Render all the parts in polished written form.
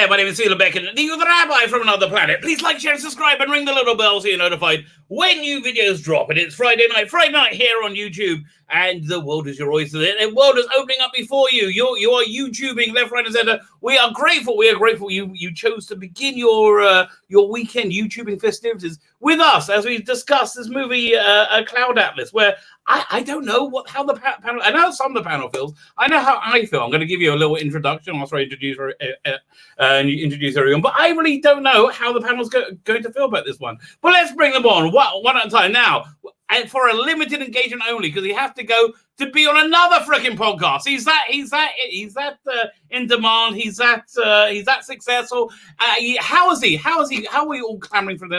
there, my name is Sheila Beck, and the Rabbi from another planet. Please like, share, and subscribe, and ring the little bell so you're notified when new videos drop. And it's Friday night here on YouTube, and the world is your oyster. The world is opening up before you. You are YouTubing left, right, and center. We are grateful. You chose to begin your weekend YouTubing festivities with us as we discuss this movie, Cloud Atlas, where I don't know how the panel. I know how some of the panel feels. I know how I feel. I'm going to give you a little introduction after I introduce everyone. But I really don't know how the panel's going to feel about this one. But let's bring them on one at a time now, and for a limited engagement only, because he has to go to be on another freaking podcast. He's that in demand. He's that successful. How is he? How are we all clamoring for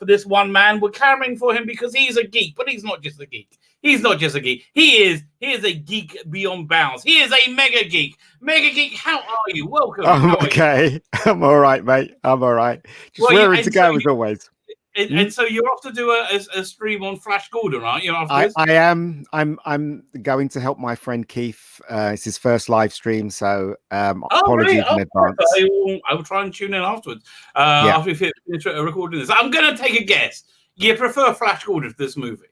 this one man? We're clamoring for him because he's a geek, but he's not just a geek. He's not just a geek. He is a geek beyond bounds. He is a mega geek. Mega geek, how are you? Welcome. I'm okay. I'm all right, mate. I'm all right. Just raring to go as always. And so you're off to do a stream on Flash Gordon, aren't you? I am. I'm going to help my friend Keith. It's his first live stream, so apologies in advance. I will try and tune in afterwards. After we finish recording this, I'm going to take a guess. You prefer Flash Gordon to this movie?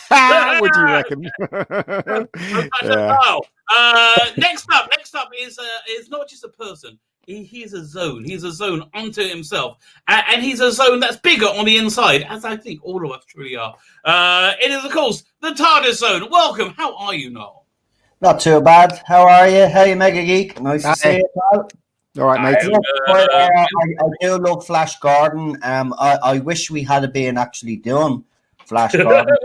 What do you reckon? Next up is not just a person. He's a zone. He's a zone unto himself, and he's a zone that's bigger on the inside, as I think all of us truly are. It is, of course, the Tardis zone. Welcome. How are you, Noel? Not too bad. How are you? How are you, Mega Geek? Nice to see you, pal. All right, mate. I do love Flash Gordon. I wish we had been actually doing Flash Gordon.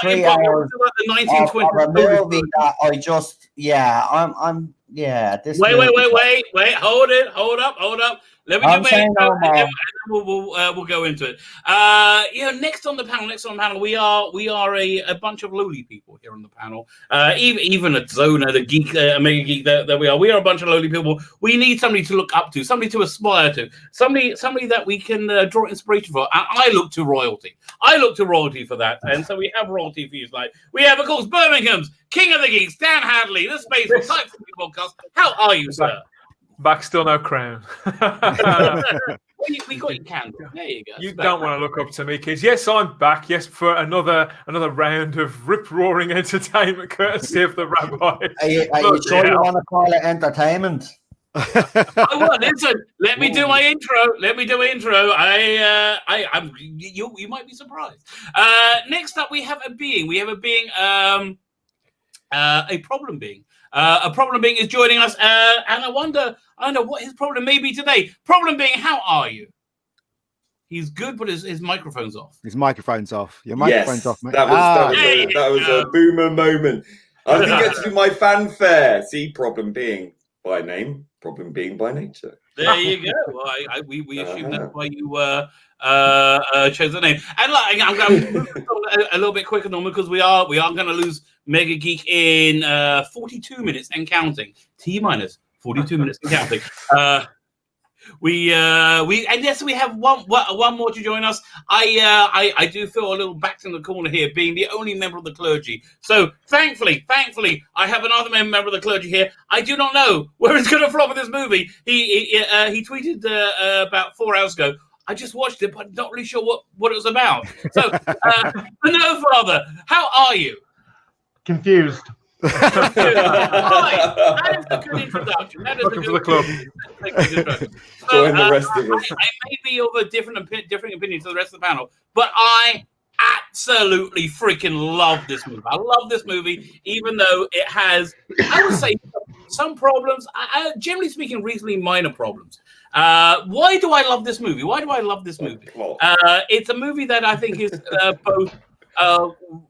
3 hours of a movie that I just, I'm this. Wait, hold up. Let me do my intro, and then we'll go into it. Next on the panel, we are a bunch of lowly people here on the panel. Even a Zona, the geek, mega geek that we are. We are a bunch of lowly people. We need somebody to look up to, somebody to aspire to, somebody that we can draw inspiration for. And I look to royalty. For that, and so we have royalty for you tonight. We have, of course, Birmingham's King of the Geeks, Dan Hadley, the Space for Type podcast. How are you, sir? Back, still no crown. We got your candle. There you go. You don't want to look up to me, kids. Yes, I'm back. Yes, for another round of rip-roaring entertainment, courtesy of the Rabbi. Are you sure you want to call it entertainment? Listen, let me do my intro. You might be surprised. Next up, we have a being. A problem being. A problem being is joining us, and I wonder what his problem may be today. Problem being, how are you? He's good, but his microphone's off. His microphone's off. Your microphone's off, mate. That was a boomer moment. I didn't get to do my fanfare. See, problem being by name, problem being by nature. There you go. Well, we assume that's why you chose the name. And I'm going to move a little bit quicker, Norman, because we are going to lose Mega Geek in 42 minutes and counting. T-minus 42 minutes and counting. We have one more to join us. I do feel a little backed in the corner here, being the only member of the clergy. So thankfully, I have another member of the clergy here. I do not know where it's going to flop with this movie. He tweeted about 4 hours ago. I just watched it, but not really sure what it was about. So, no, Father, how are you? Confused. Right. That is a good introduction. Welcome to the club. Join the rest of us. I may be of a different opinion to the rest of the panel, but I absolutely freaking love this movie. I love this movie, even though it has, I would say, some problems. Generally speaking, reasonably minor problems. Why do I love this movie? It's a movie that I think is both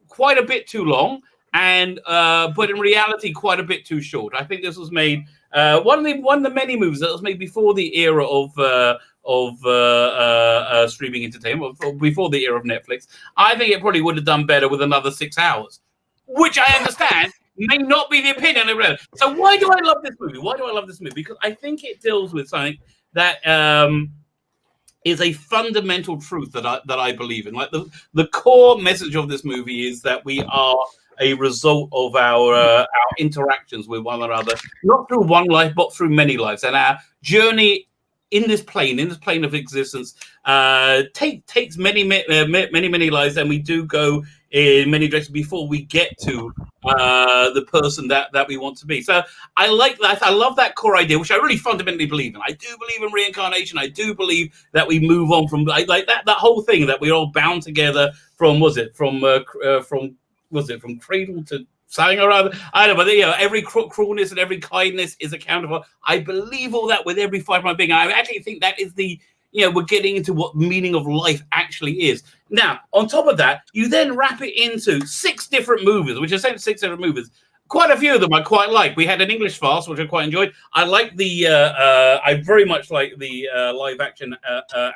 quite a bit too long, and but in reality quite a bit too short. I think this was made one of the many movies that was made before the era of streaming entertainment, before the era of Netflix. I think it probably would have done better with another 6 hours, which I understand may not be the opinion of everyone. So why do I love this movie? Because I think it deals with something that is a fundamental truth that I believe in. Like the core message of this movie is that we are a result of our interactions with one another, not through one life, but through many lives, and our journey in this plane of existence takes many lives, and we do go in many directions before we get to the person that we want to be. So I like that. I love that core idea, which I really fundamentally believe in. I do believe in reincarnation. I do believe that we move on from like that whole thing, that we're all bound together from cradle to saying or other. I don't know, but every cruelness and every kindness is accounted for. I believe all that with every fibre of my being. I actually think that is we're getting into what meaning of life actually is. Now, on top of that, you then wrap it into 6 different movies, which are 6 different movies. Quite a few of them I quite like. We had an English farce, which I quite enjoyed. I like I very much like the live action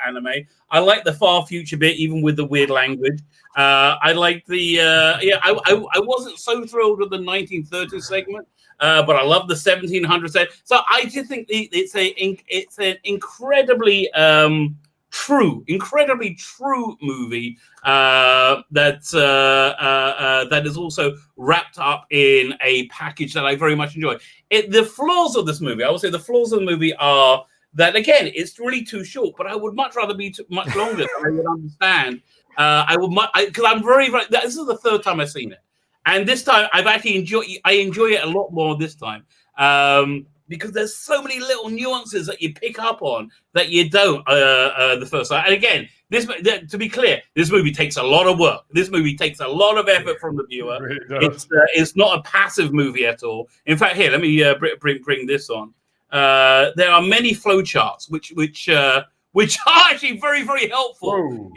anime. I like the far future bit, even with the weird language. I like I wasn't so thrilled with the 1930s segment, but I love the 1700s segment. So I just think it's an incredibly true movie that is also wrapped up in a package that I very much enjoy. The flaws of this movie, I would say the flaws of the movie are that, again, it's really too short, but I would much rather be much longer than I would understand. Because I'm very, this is the 3rd time I've seen it. And this time I've actually enjoyed it a lot more this time. Because there's so many little nuances that you pick up on that you don't the first time. And again, to be clear, this movie takes a lot of work. This movie takes a lot of effort from the viewer. Really it's not a passive movie at all. In fact, here, let me bring this on. There are many flowcharts which are actually very, very helpful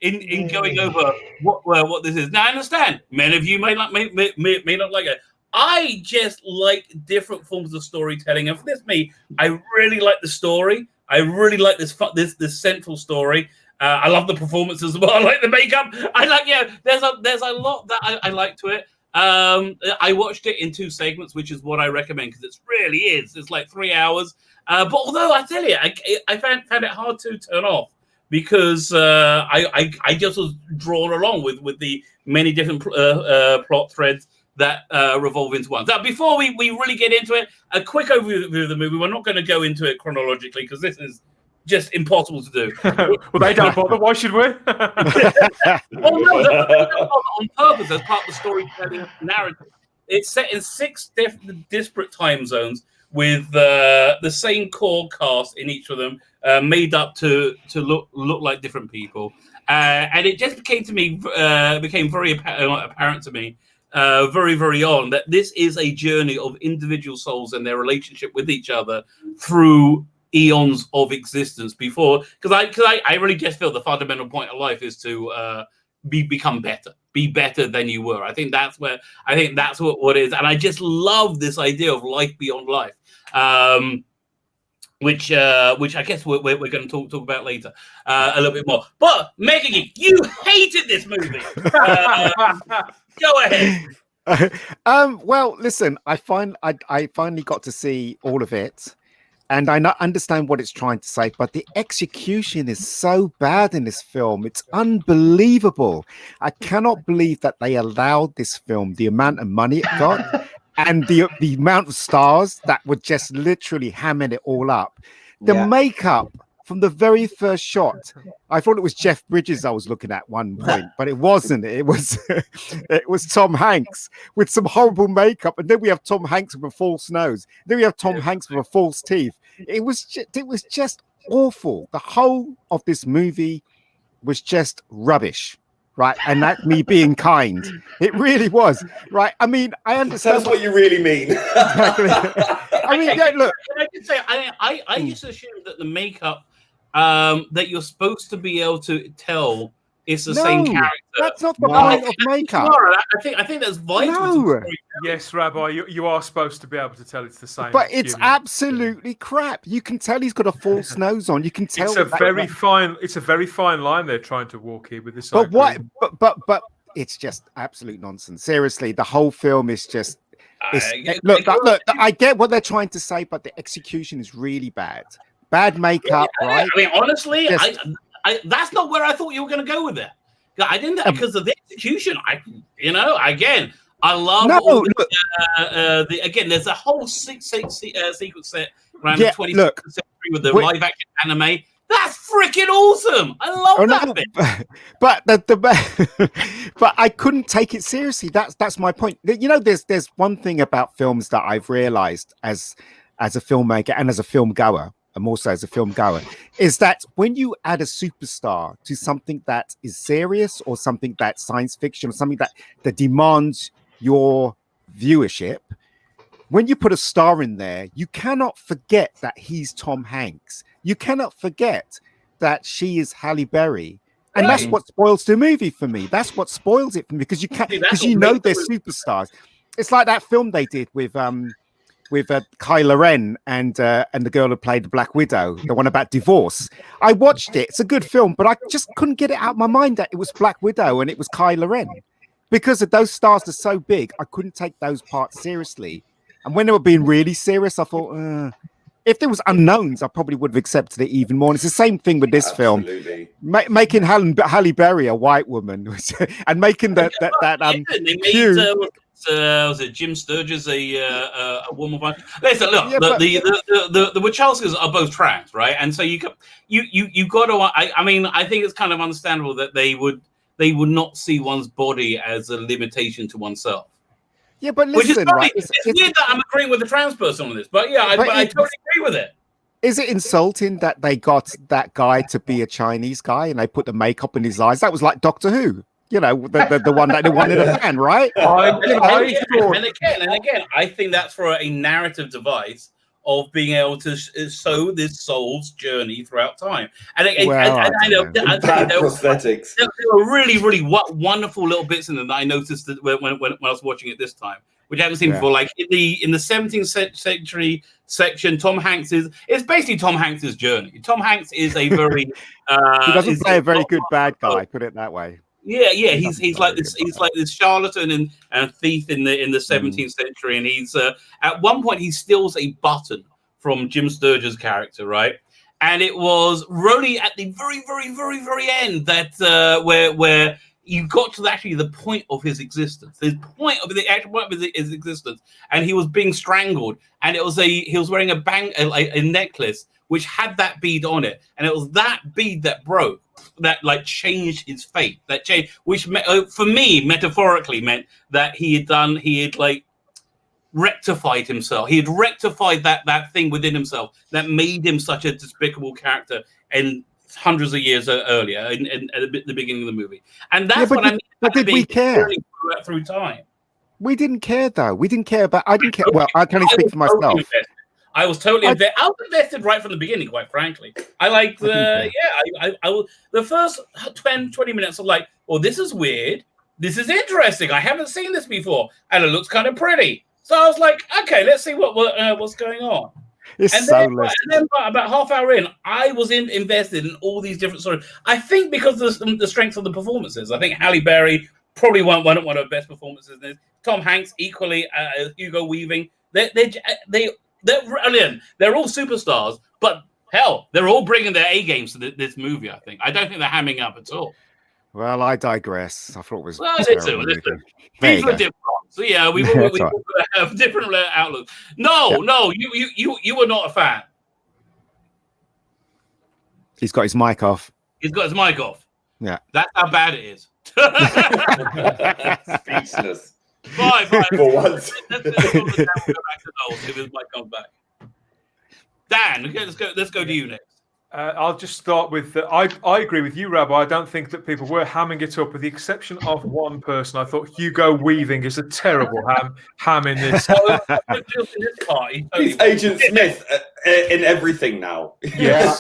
in going over what this is. Now, I understand many of you may not like it. I just like different forms of storytelling, and for this, I really like the story. I really like this central story. I love the performances as well. I like the makeup. I like there's a lot that I like to it. I watched it in 2 segments, which is what I recommend, because it really is. It's like 3 hours. But although I tell you, I found it hard to turn off, because I just was drawn along with the many different plot threads that revolve into one. Now, before we really get into it, a quick overview of the movie. We're not going to go into it chronologically, because this is just impossible to do. Well, they don't bother. Why should we? Well, no, they don't bother on purpose as part of the storytelling narrative. It's set in 6 disparate time zones with the same core cast in each of them, made up to look like different people. And it just became very apparent to me very, very on that this is a journey of individual souls and their relationship with each other through eons of existence before. Because I really just feel the fundamental point of life is to become better, be better than you were. I think that's what it is. And I just love this idea of life beyond life. Which I guess we're going to talk about later a little bit more. But Mega Geek, you hated this movie. Go ahead. Well, listen, I finally got to see all of it, and I understand what it's trying to say, but the execution is so bad in this film. It's unbelievable. I cannot believe that they allowed this film the amount of money it got. And the amount of stars that were just literally hamming it all up. The makeup from the very first shot, I thought it was Jeff Bridges I was looking at one point, but it wasn't. It was Tom Hanks with some horrible makeup, and then we have Tom Hanks with a false nose. Then we have Tom Hanks with a false teeth. It was just awful. The whole of this movie was just rubbish. Right, and that's me being kind. It really was. Right, I mean, I understand. That's what you really mean. Exactly. I mean, look. Can I just say, I used to assume that the makeup that you're supposed to be able to tell is the same character. That's not the point of makeup. I think that's vital. No. Yes, Rabbi, you are supposed to be able to tell it's the same. But it's absolutely crap. You can tell he's got a false nose on. You can tell. It's a very fine line they're trying to walk here with this. But what? But it's just absolute nonsense. Seriously, the whole film is just. Look. I get what they're trying to say, but the execution is really bad. bad makeup, right? I mean, honestly, Just- I that's not where I thought you were going to go with it. I didn't because of the execution. Again, I love all the again. There's a whole sequence set around the 22nd century with the live action anime. That's freaking awesome! I love that bit. But but I couldn't take it seriously. That's my point. You know, there's one thing about films that I've realized as a filmmaker and as a film goer, and also as a film goer, is that when you add a superstar to something that is serious or something that's science fiction or something that demands your viewership, when you put a star in there, you cannot forget that he's Tom Hanks. You cannot forget that she is Halle Berry. And that's what spoils the movie for me. That's what spoils it for me, because you can't, because you know they're superstars. It's like that film they did with Kylo Ren and the girl who played the Black Widow, the one about divorce. I watched it. It's a good film, but I just couldn't get it out of my mind that it was Black Widow and it was Kylo Ren. Because of those stars are so big, I couldn't take those parts seriously. And when they were being really serious, I thought, if there was unknowns, I probably would have accepted it even more. And it's the same thing with this film, making Halle Berry a white woman and making that was it Jim Sturgis a woman? Listen, look, the Wachowskis are both trans, right? And so you got to. I mean, I think it's kind of understandable that they would not see one's body as a limitation to oneself. Yeah, but listen, which is funny. right? It's weird that I'm agreeing with the trans person on this, but yeah, I totally agree with it. Is it insulting that they got that guy to be a Chinese guy and they put the makeup in his eyes? That was like Doctor Who, you know, the one that they wanted a man, right? And again, I think that's for a narrative device of being able to show this soul's journey throughout time. And I know prosthetics. There were really, really wonderful little bits in them that I noticed that when I was watching it this time, which I haven't seen before. Like in the 17th century section, Tom Hanks it's basically Tom Hanks's journey. Tom Hanks is a very he doesn't play a very good bad guy, put it that way. Yeah, he's like this charlatan and thief in the 17th century, and he's at one point he steals a button from Jim Sturgis' character, right? And it was really at the very, very, very, very end that where you got to actually the point of his existence, his existence, and he was being strangled, and he was wearing a necklace which had that bead on it, and it was that bead that broke, that like changed his fate, that changed, which for me metaphorically meant that he had like rectified himself. He had rectified that thing within himself that made him such a despicable character and hundreds of years earlier at the beginning of the movie. And that's what I mean. But did we care through time? We didn't care though. We didn't care about. I didn't care. Well, I can only speak for myself. I was totally invested. I was invested right from the beginning, quite frankly. I liked the first 20 minutes of like, well, this is weird. This is interesting. I haven't seen this before, and it looks kind of pretty. So I was like, okay, let's see what's going on. And then about half hour in, I was invested in all these different stories. I think because of the strength of the performances. I think Halle Berry probably one of the best performances. Tom Hanks equally, Hugo Weaving. They're brilliant. They're all superstars, but hell, they're all bringing their A games to this movie. I think. I don't think they're hamming up at all. Well, I digress. I thought it was. Well, listen. People are different. So yeah, we have different outlooks. No, you were not a fan. He's got his mic off. He's got his mic off. Yeah, that's how bad it is. Speechless. Bye. For once. Let's go back to Noel, see if his mic comes back. Dan, okay, let's go to you next. I'll just start with I agree with you, Rabbi. I don't think that people were hamming it up, with the exception of one person. I thought Hugo Weaving is a terrible ham in this. He's Agent Smith in everything now. Yeah,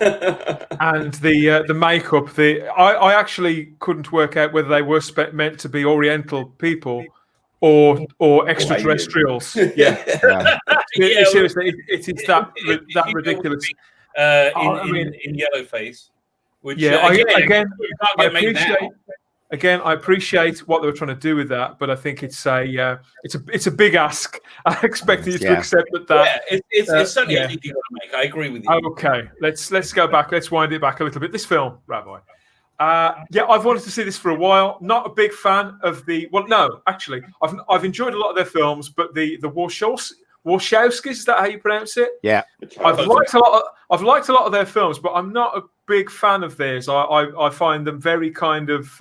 and the makeup. I actually couldn't work out whether they were meant to be Oriental people or extraterrestrials. Yeah. Seriously, it is that ridiculous. In yellow face, which I Again, I appreciate what they were trying to do with that, but I think it's a big ask. I expected you to accept that. Yeah, it's certainly a leap you got to make. I agree with you. Okay, let's go back. Let's wind it back a little bit. This film, Rabbi. I've wanted to see this for a while. Not a big fan of actually, I've enjoyed a lot of their films, but the Wachowskis, is that how you pronounce it? Yeah, I've liked a lot of their films, but I'm not a big fan of theirs. I find them very kind of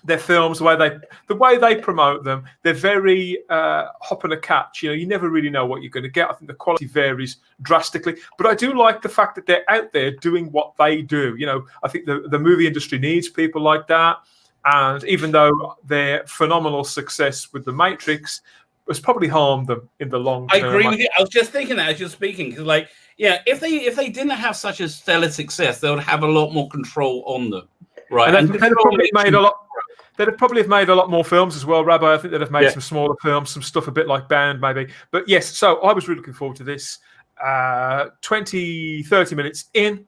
their films, the way they promote them, they're very hop and a catch. You never really know what you're going to get. I think the quality varies drastically, but I do like the fact that they're out there doing what they do. I think the movie industry needs people like that, and even though their phenomenal success with The Matrix has probably harmed them in the long term. I agree with you. I was just thinking that as you're speaking, because if they didn't have such a stellar success, they would have a lot more control on them, right? And they'd have probably made a lot more films as well, Rabbi. I think they'd have made some smaller films, some stuff a bit like Bound, maybe. But yes, so I was really looking forward to this. 30 minutes in,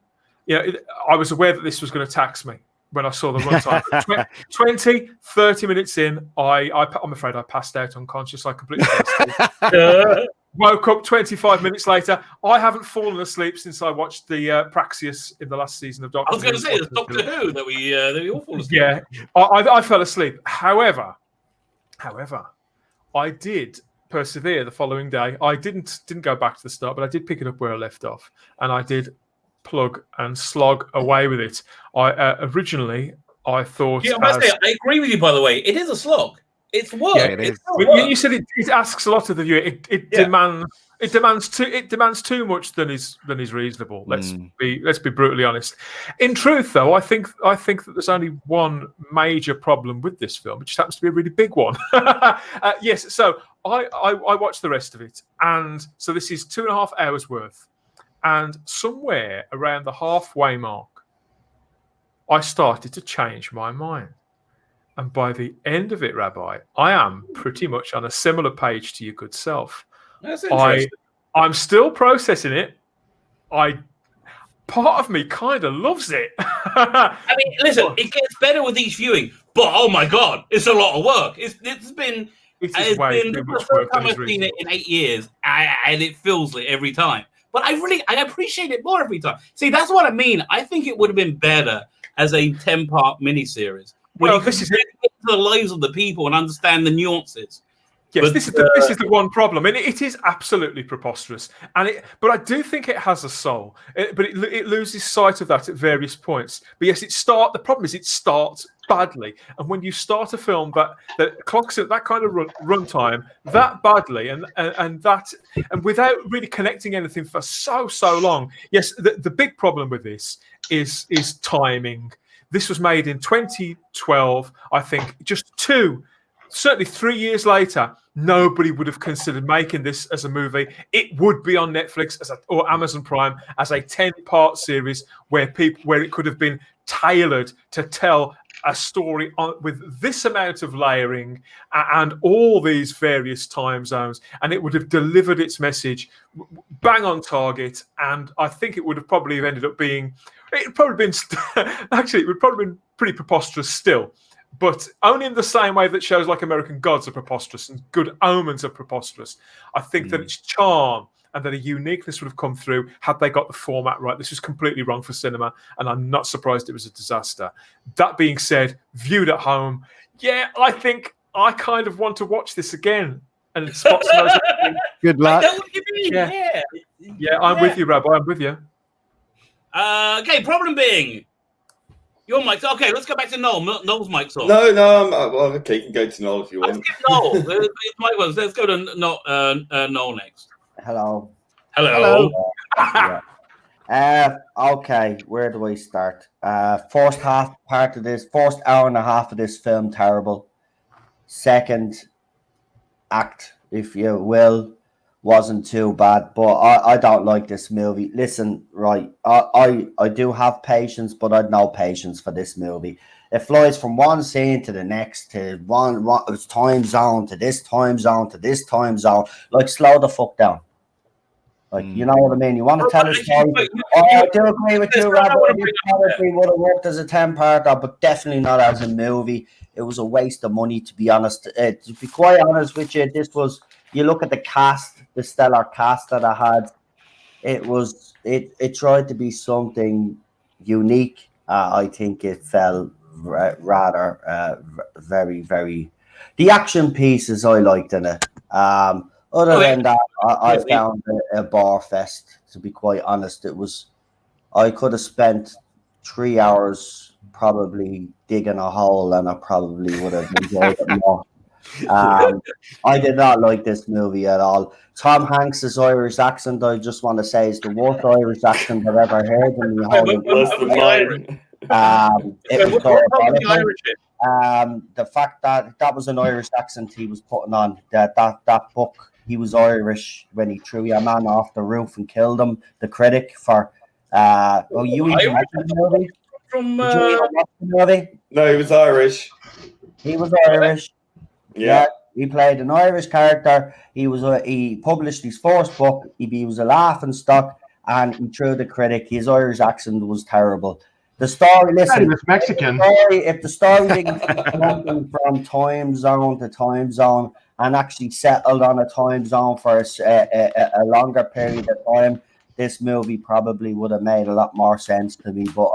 I was aware that this was going to tax me when I saw the runtime. 30 minutes in, I'm afraid I passed out unconscious. I completely woke up 25 minutes later. I haven't fallen asleep since I watched the Praxius in the last season of Doctor Who. I was going to say, it's Doctor Who that we all fall asleep. Yeah, I fell asleep. However, I did persevere the following day. I didn't go back to the start, but I did pick it up where I left off, and I did plug and slog away with it. Originally I thought. Yeah, I agree with you. By the way, it is a slog. It's work. Yeah, it is. You said it asks a lot of the viewer. It demands too much than is reasonable. Let's be brutally honest. In truth, though, I think that there's only one major problem with this film, which happens to be a really big one. Yes, so I watched the rest of it, and so this is 2.5 hours worth, and somewhere around the halfway mark, I started to change my mind. And by the end of it, Rabbi, I am pretty much on a similar page to your good self. That's interesting. I'm still processing it. Part of me kind of loves it. I mean, listen, it gets better with each viewing, but oh my god, it's a lot of work. It's been the first time I've seen it in 8 years, and it feels it every time. But I appreciate it more every time. See, that's what I mean. I think it would have been better as a 10-part miniseries. Well, this is get into the lives of the people and understand the nuances. Yes, but, this is the one problem, and it is absolutely preposterous. But I do think it has a soul, but it loses sight of that at various points. But yes, the problem is it starts badly, and when you start a film that clocks at that kind of runtime that badly, and without really connecting anything for so long, yes, the big problem with this is timing. This was made in 2012, I think. Certainly 3 years later, nobody would have considered making this as a movie. It would be on Netflix or Amazon Prime as a 10-part series where it could have been tailored to tell a story with this amount of layering and all these various time zones, and it would have delivered its message bang on target. And I think it would have probably ended up being. It would probably been pretty preposterous still. But only in the same way that shows like American Gods are preposterous and Good Omens are preposterous. I think that its charm and that a uniqueness would have come through had they got the format right. This was completely wrong for cinema, and I'm not surprised it was a disaster. That being said, viewed at home, yeah, I think I kind of want to watch this again. And spots those good luck. I know what you mean. Yeah, I'm with you, Rabbi. I'm with you. Okay, problem being. Your mic's okay. Let's go back to Noel. Noel's mic's on. No. Well, okay, you can go to Noel if you want. Let's get Noel. Let's go to Noel next. Hello. Okay, where do I start? First hour and a half of this film, terrible. Second act, if you will, wasn't too bad, but I don't like this movie. Listen, right, I do have patience, but I'd no patience for this movie. It flies from one scene to the next, to one time zone, to this time zone, to this time zone. Like, slow the fuck down. Like, you know what I mean? You want to tell a story. I do agree with you, Rabbi. It probably would have worked as a 10-parter, but definitely not as a movie. It was a waste of money, to be honest. To be quite honest with you, this was, you look at the cast, the stellar cast that I had, it tried to be something unique. I think it fell rather very, very. The action pieces I liked in it. Other than that, I found it a bar fest. To be quite honest, it was. I could have spent 3 hours probably digging a hole, and I probably would have enjoyed it more. I did not like this movie at all. Tom Hanks's Irish accent, I just want to say, is the worst Irish accent I've ever heard in the whole the fact that that was an Irish accent he was putting on, that book, he was Irish when he threw a man off the roof and killed him, the critic for you even watched the movie? From Did you even watch the movie? No, he was Irish. He was Irish. Yeah. He played an Irish character. He published his first book. He was a laughing stock, and he threw the critic. His Irish accent was terrible. The story, listen, He was Mexican. if the story didn't keep jumping from time zone to time zone and actually settled on a time zone for a longer period of time, this movie probably would have made a lot more sense to me. But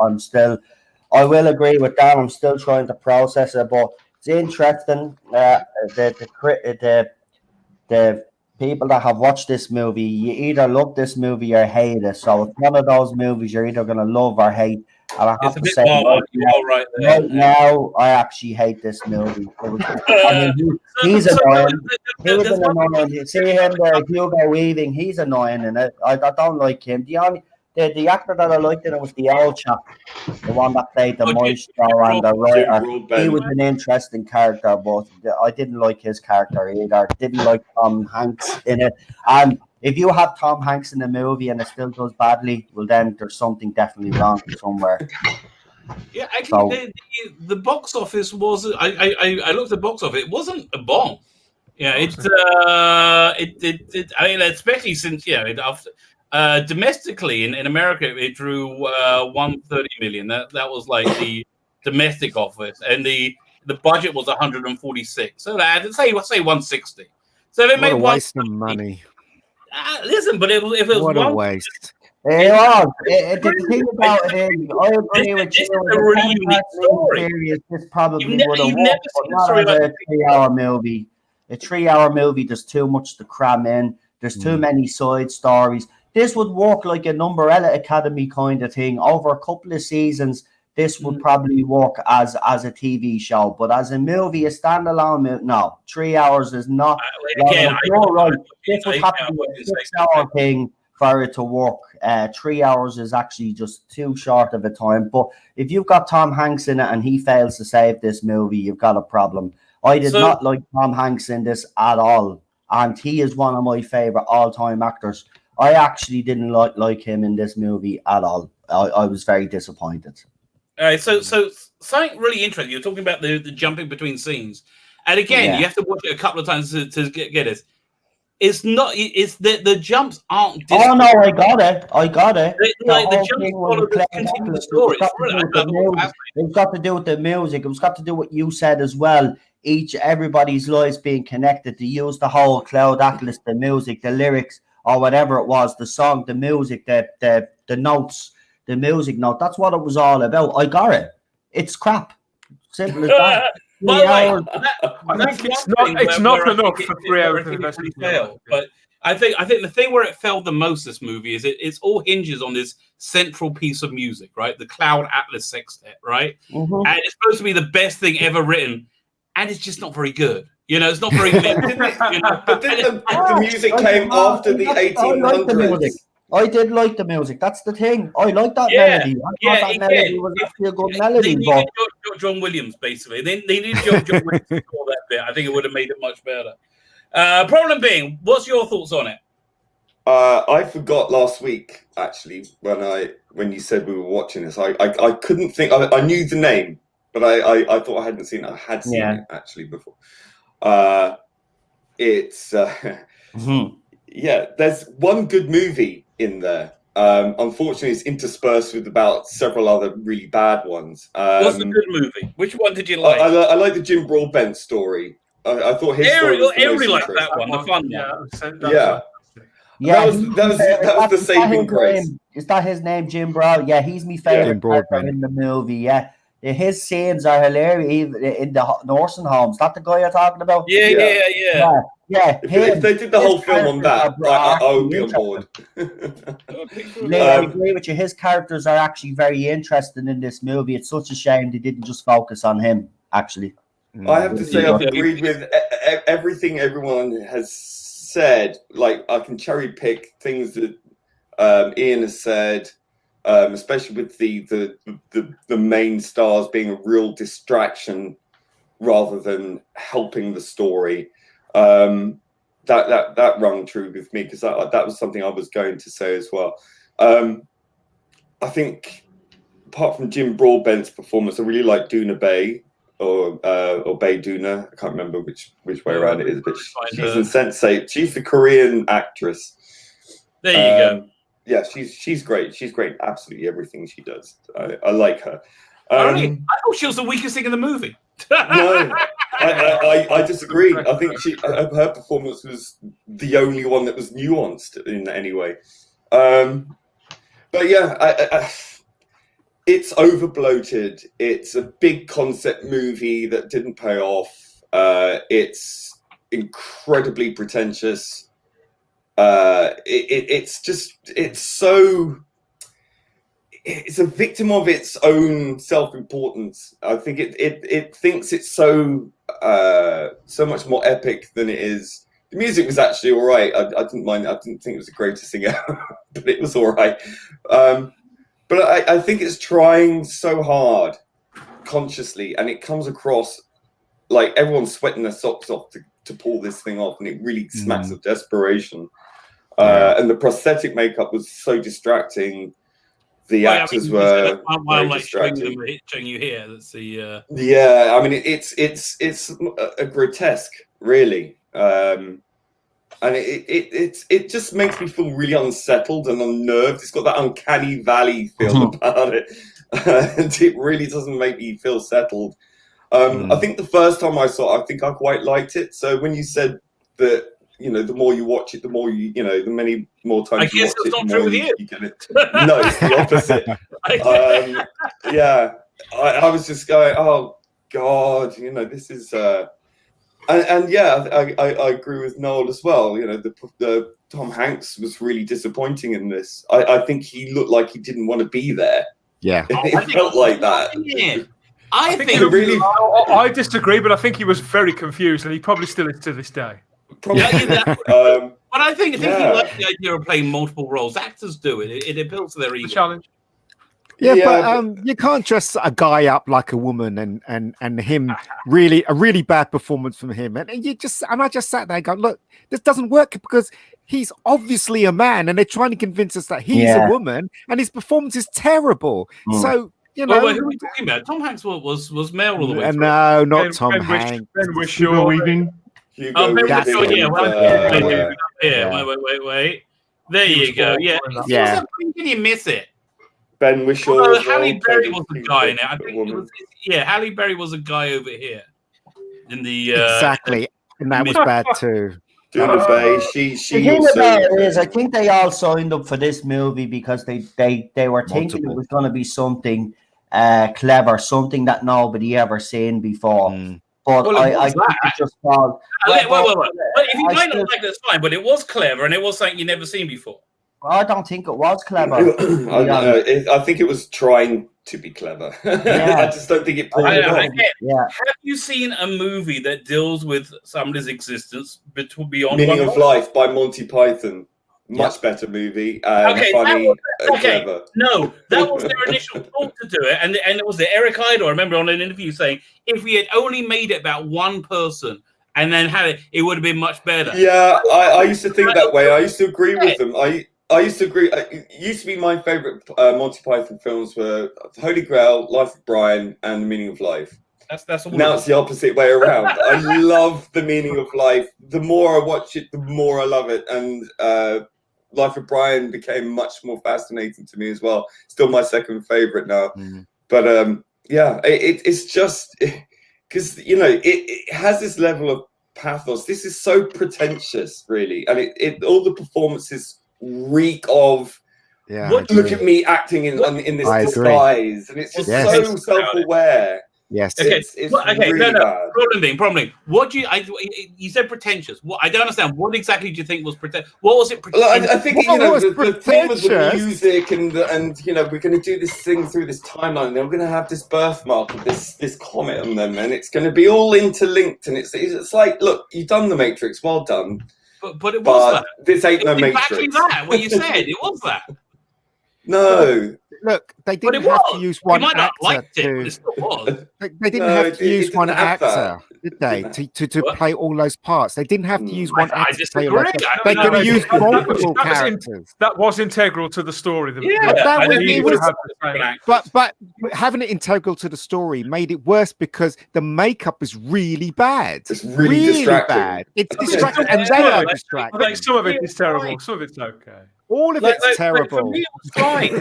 I will agree with that. I'm still trying to process it, but it's interesting. The people that have watched this movie, you either love this movie or hate it. So it's one of those movies you're either going to love or hate. And I have to say, right now, I actually hate this movie. He's annoying. He was annoying. You see him there, Hugo Weaving. He's annoying, and I don't like him. The actor that I liked in it was the old chap, the one that played the maestro and the writer. He was an interesting character, but I didn't like his character either. Didn't like Tom Hanks in it. And if you have Tom Hanks in the movie and it still does badly, well, then there's something definitely wrong somewhere. Yeah, actually, the box office was. I looked at the box office. It wasn't a bomb. Yeah, I mean, especially since domestically in America, it drew 130 million. That was like the domestic office, and the budget was 146. So that say 160. So they made a waste of money. Listen, but if it was what a waste. It was. The thing about it is, I agree with you. This is a really unique story. This probably would have worked, but not as a 3-hour movie. A 3-hour movie, there's too much to cram in. There's too many side stories. This would work like an Umbrella Academy kind of thing. Over a couple of seasons, this would probably work as a TV show. But as a movie, a standalone, no. 3 hours is not. You're right. This would have to be a 6-hour thing for it to work. 3 hours is actually just too short of a time. But if you've got Tom Hanks in it and he fails to save this movie, you've got a problem. I did not like Tom Hanks in this at all. And he is one of my favorite all-time actors. I actually didn't like him in this movie at all. I was very disappointed. All right, so something really interesting. You're talking about the jumping between scenes, and again, you have to watch it a couple of times to get it. It's not. It's the jumps aren't. Oh no, I got it. The jumps follow the continuous story. It's got to do with the music. It's got to do with what you said as well. Everybody's lives being connected. To use the whole Cloud Atlas, the music, the lyrics, or whatever it was, the song, the music, the notes, the music note. That's what it was all about. I got it. It's crap. Simple as that. I think it's not enough for 3 hours of investment. But I think the thing where it failed the most, this movie, is it's all hinges on this central piece of music, right? The Cloud Atlas Sextet, right? Mm-hmm. And it's supposed to be the best thing ever written, and it's just not very good. It's not very good. But the music came after the 1800s. I did like the music. That's the thing. I like that melody. I thought that melody was actually a good melody. They needed John Williams, basically. They needed John Williams for that bit. I think it would have made it much better. Problem being, what's your thoughts on it? I forgot last week, actually, when you said we were watching this. I couldn't think. I knew the name, but I thought I hadn't seen it. I had seen it, actually, before. It's... yeah, there's one good movie in there. Unfortunately, it's interspersed with about several other really bad ones. What's the good movie? Which one did you like? I like the Jim Broadbent story. I thought his story was the most Everybody liked interesting. that one, the fun one. Yeah. Yeah, that was the saving grace. Is that his name, Jim Broad? Yeah, he's my favorite character in the movie. Yeah, his scenes are hilarious even in the nursing homes. Is that the guy you're talking about? Yeah. If they did the whole film on that, I would be on board. I agree with you. His characters are actually very interesting in this movie. It's such a shame they didn't just focus on him. Actually, I have to say I've agreed with everything everyone has said. Like, I can cherry pick things that Ian has said, especially with the main stars being a real distraction rather than helping the story. That rung true with me, because that was something I was going to say as well. I think apart from Jim Broadbent's performance, I really like Doona Bay. Or Bay Doona, I can't remember which way around it is, but she's in Sense8. She's the Korean actress. There you go. Yeah, she's great. She's great in absolutely everything she does. I like her. I thought she was the weakest thing in the movie. No, I disagree. I think her performance was the only one that was nuanced in any way. But yeah, it's over bloated. It's a big concept movie that didn't pay off. It's incredibly pretentious. It's a victim of its own self-importance. I think it thinks it's so much more epic than it is. The music was actually all right. I didn't mind. I didn't think it was the greatest thing ever, but it was all right. But I think it's trying so hard consciously, and it comes across like everyone's sweating their socks off to pull this thing off, and it really smacks of desperation. And the prosthetic makeup was so distracting. The actors were very distracting. Showing you here. That's the. Yeah, I mean it's a grotesque, really. And it just makes me feel really unsettled and unnerved. It's got that uncanny valley feel about it, and it really doesn't make me feel settled. I think the first time I saw it, I think I quite liked it. So when you said that, the more you watch it, the more the many more times you watch it, the more you get it. No, it's the opposite. Yeah, I was just going, oh God, this is. And yeah, I agree with Noel as well. The Tom Hanks was really disappointing in this. I think he looked like he didn't want to be there. Yeah, it felt like that. Yeah. I disagree, but I think he was very confused, and he probably still is to this day. Probably. But I think he likes the idea of playing multiple roles. Actors do it. It appeals to their ego. Challenge. Yeah, but you can't dress a guy up like a woman and him a really bad performance from him. And I just sat there and go, look, this doesn't work because he's obviously a man and they're trying to convince us that he's a woman and his performance is terrible. So, who are we talking about? Tom Hanks was male all the way through. No, not Tom Hanks. Ben Whishaw. Weaving. Wait. There you go. Yeah. Can you miss it? Ben Whishaw. Halle Berry was the guy in it. I think it was. Yeah, Halle Berry was a guy over here. In the exactly, and that was bad too. Doona Bay. She also. I think they all signed up for this movie because they were thinking it was going to be something clever, something that nobody ever seen before. But I think it just called. Wait. But if you might not like that's fine. But it was clever, and it was something you never seen before. I don't think it was clever. I think it was trying to be clever. I just don't think it pulled it off. Have you seen a movie that deals with somebody's existence beyond Meaning of Life by Monty Python? Much better movie. Funny, clever. No, that was their initial thought to do it, and it was the Eric Idle. I remember on an interview saying, if we had only made it about one person and then had it would have been much better. Yeah, I used to think that way. I used to agree with them. I used to agree. It used to be my favourite Monty Python films were Holy Grail, Life of Brian, and The Meaning of Life. That's all. Now it's the opposite way around. I love the meaning of life. The more I watch it, the more I love it. And Life of Brian became much more fascinating to me as well. Still my second favorite now. But yeah, it's just because it has this level of pathos. This is so pretentious, really, and it all the performances reek of. Yeah, Look at me acting in this disguise, and it's just so self-aware. Yes. Okay. It's Okay. really No. bad. Problem being. What do you? You said pretentious. What I don't understand. What exactly do you think was pretentious? What was it? Well, I think the theme of the pretentious? music and we're going to do this thing through this timeline. And we're going to have this birthmark of this comet on them, and it's going to be all interlinked. And it's like, look, you've done the Matrix. Well done. But it was that. This ain't no Exactly Matrix. that. What you said. It was that. No. Look, they But didn't it have was. to use You one might not actor have liked it, to. but it still was. They didn't No, have to it use didn't one have actor, that. did they? To play all those parts. They didn't have to use one I actor to play all those disagree. parts. I They don't could know. have used multiple That was characters. That was integral to the story. Yeah, that I was- think it you was- would have had the same actors. But having it integral to the story made it worse because the makeup is really bad. It's really distracting. bad. It's Okay. distracting, and Yeah, they are like- distracting. I think some of it is terrible. Fine. Some of it's okay. All of Like, it's for terrible. me, it was fine.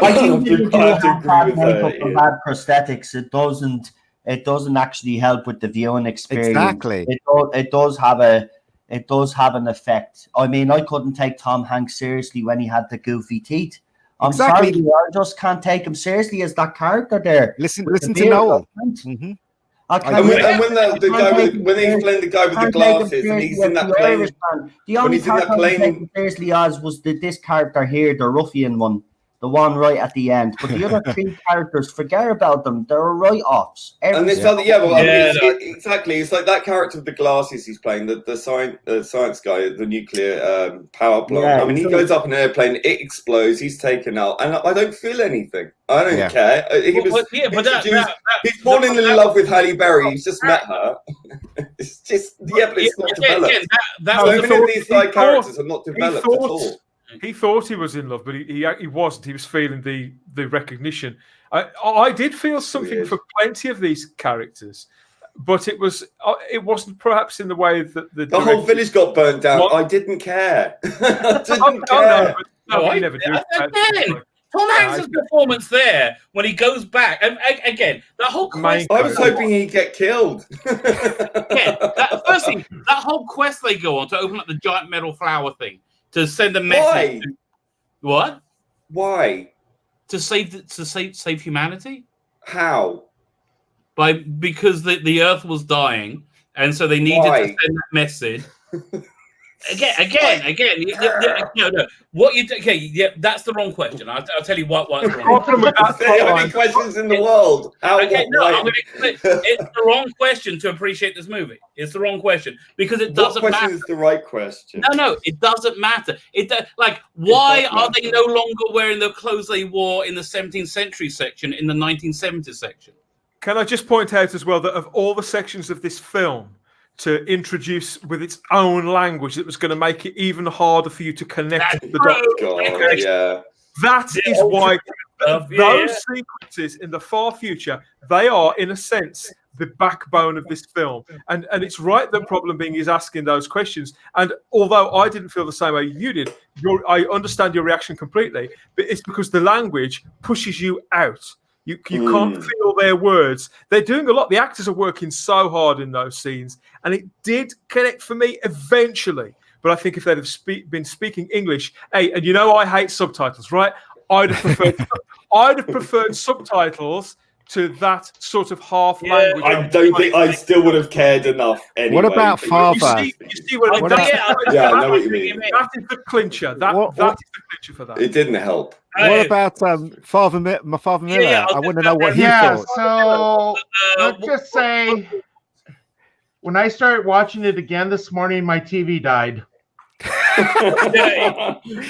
I think do you do have to have agree bad with makeup her, and yeah. bad prosthetics. It doesn't actually help with the viewing experience. Exactly. It does have an effect. I mean, I couldn't take Tom Hanks seriously when he had the goofy teeth. I'm Exactly. sorry, I just can't take him seriously as that character there. Listen With the to beard, Noel. I can't. Mhm. I And can't when, take- and when the guy when he's playing the guy with the can't take him glasses and seriously he's in as that the plane. Irishman. The when only he's in that character I could plane- take him seriously as was this character here, the ruffian one, the one right at the end. But the other three characters, forget about them. They're write-offs. And this Every- other, yeah, well, I mean, Yeah, exactly. It's like that character with the glasses he's playing, the science guy, the nuclear power plant. Yeah, I mean, he goes up in an airplane, it explodes, he's taken out, and I don't feel anything. I don't Yeah. care. He was introduced. He's fallen in love with Halle Berry. He's just met her. It's just but it's not developed. That So was many of these side thought- characters are not developed at all. He thought he was in love, but he wasn't. He was feeling the recognition. I did feel something Weird. for plenty of these characters, but it wasn't perhaps in the way that The whole village got burnt down. What? I didn't care. I didn't Oh, care. no, I he never did. Again, Tom Hanks' performance there when he goes back, and again, the whole quest. I was hoping he'd get killed. Firstly, that whole quest they go on to open up the giant metal flower thing to send a message. Why? What? Why? To save humanity? How? Because the Earth was dying, and so they needed to Why? send that message. Again. No. What you? Okay, yeah, that's the wrong question. I'll tell you why it's the wrong. Problem with that There are many questions in the world. How? Okay, no, why? I'm going to explain. It's the wrong question to appreciate this movie. It's the wrong question because it What doesn't question matter. is the right question? No, it doesn't matter. Why does are they matter. no longer wearing the clothes they wore in the 17th century section in the 1970s section? Can I just point out as well that of all the sections of this film to introduce with its own language that was going to make it even harder for you to connect the dots. God, yeah. That is why those yeah. sequences in the far future, they are, in a sense, the backbone of this film. And it's right that Problem Being is asking those questions. And although I didn't feel the same way you did, I understand your reaction completely, but it's because the language pushes you out. You can't feel their words. They're doing a lot. The actors are working so hard in those scenes. And it did connect for me eventually. But I think if they'd have been speaking English, and you know I hate subtitles, right? I'd have preferred subtitles to that sort of half language. I don't think I still would have cared enough anyway. What about Father? You see what I mean? Yeah, I know what you mean. That is the clincher. That is the clincher for that. It didn't help. What about Father Miller? Yeah, I want to know what he Yeah, thought. so let's just say when I started watching it again this morning, my TV died.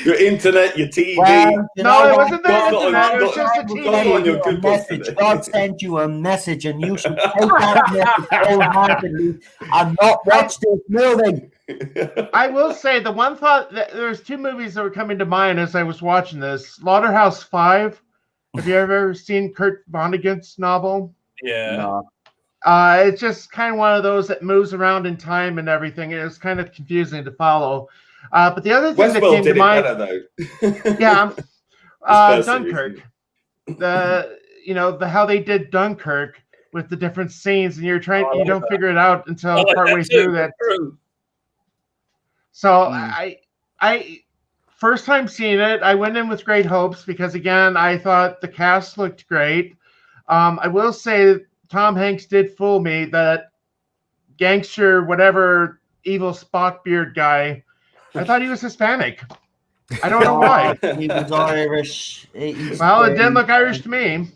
Your internet, your TV. Well, you No, know it what? wasn't the God's internet. It was not- just the God's on TV. your good books Message. today. God sent you a message, and you should take that message wholeheartedly and not watch this movie. I will say the one thought that there's two movies that were coming to mind as I was watching this. Slaughterhouse 5. Have you ever seen Kurt Vonnegut's novel? Yeah. No. It's just kind of one of those that moves around in time and everything. It's kind of confusing to follow. But the other thing that Westworld came to did it mind, better though. yeah, This first Dunkirk. series. How they did Dunkirk with the different scenes, and you don't that. figure it out until I like partway that too. through that. True. So I first time seeing it, I went in with great hopes because again, I thought the cast looked great. I will say Tom Hanks did fool me. That gangster, whatever evil spot beard guy, I thought he was Hispanic. I don't know why. He was Irish. Well, it didn't look Irish to me.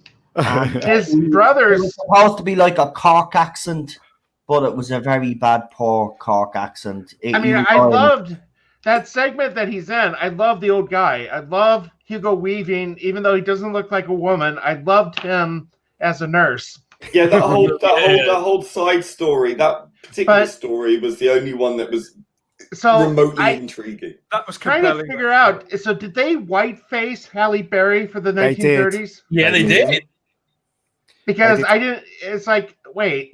His brothers. It was supposed to be like a Cork accent, but it was a very bad, poor Cork accent. I loved that segment that he's in. I love the old guy. I love Hugo Weaving, even though he doesn't look like a woman. I loved him as a nurse. Yeah, that whole side story, that particular story was the only one that was remotely intriguing. That was trying to figure out. So, did they whiteface Halle Berry for the 1930s? Yeah, they did. Because I didn't. It's like, wait.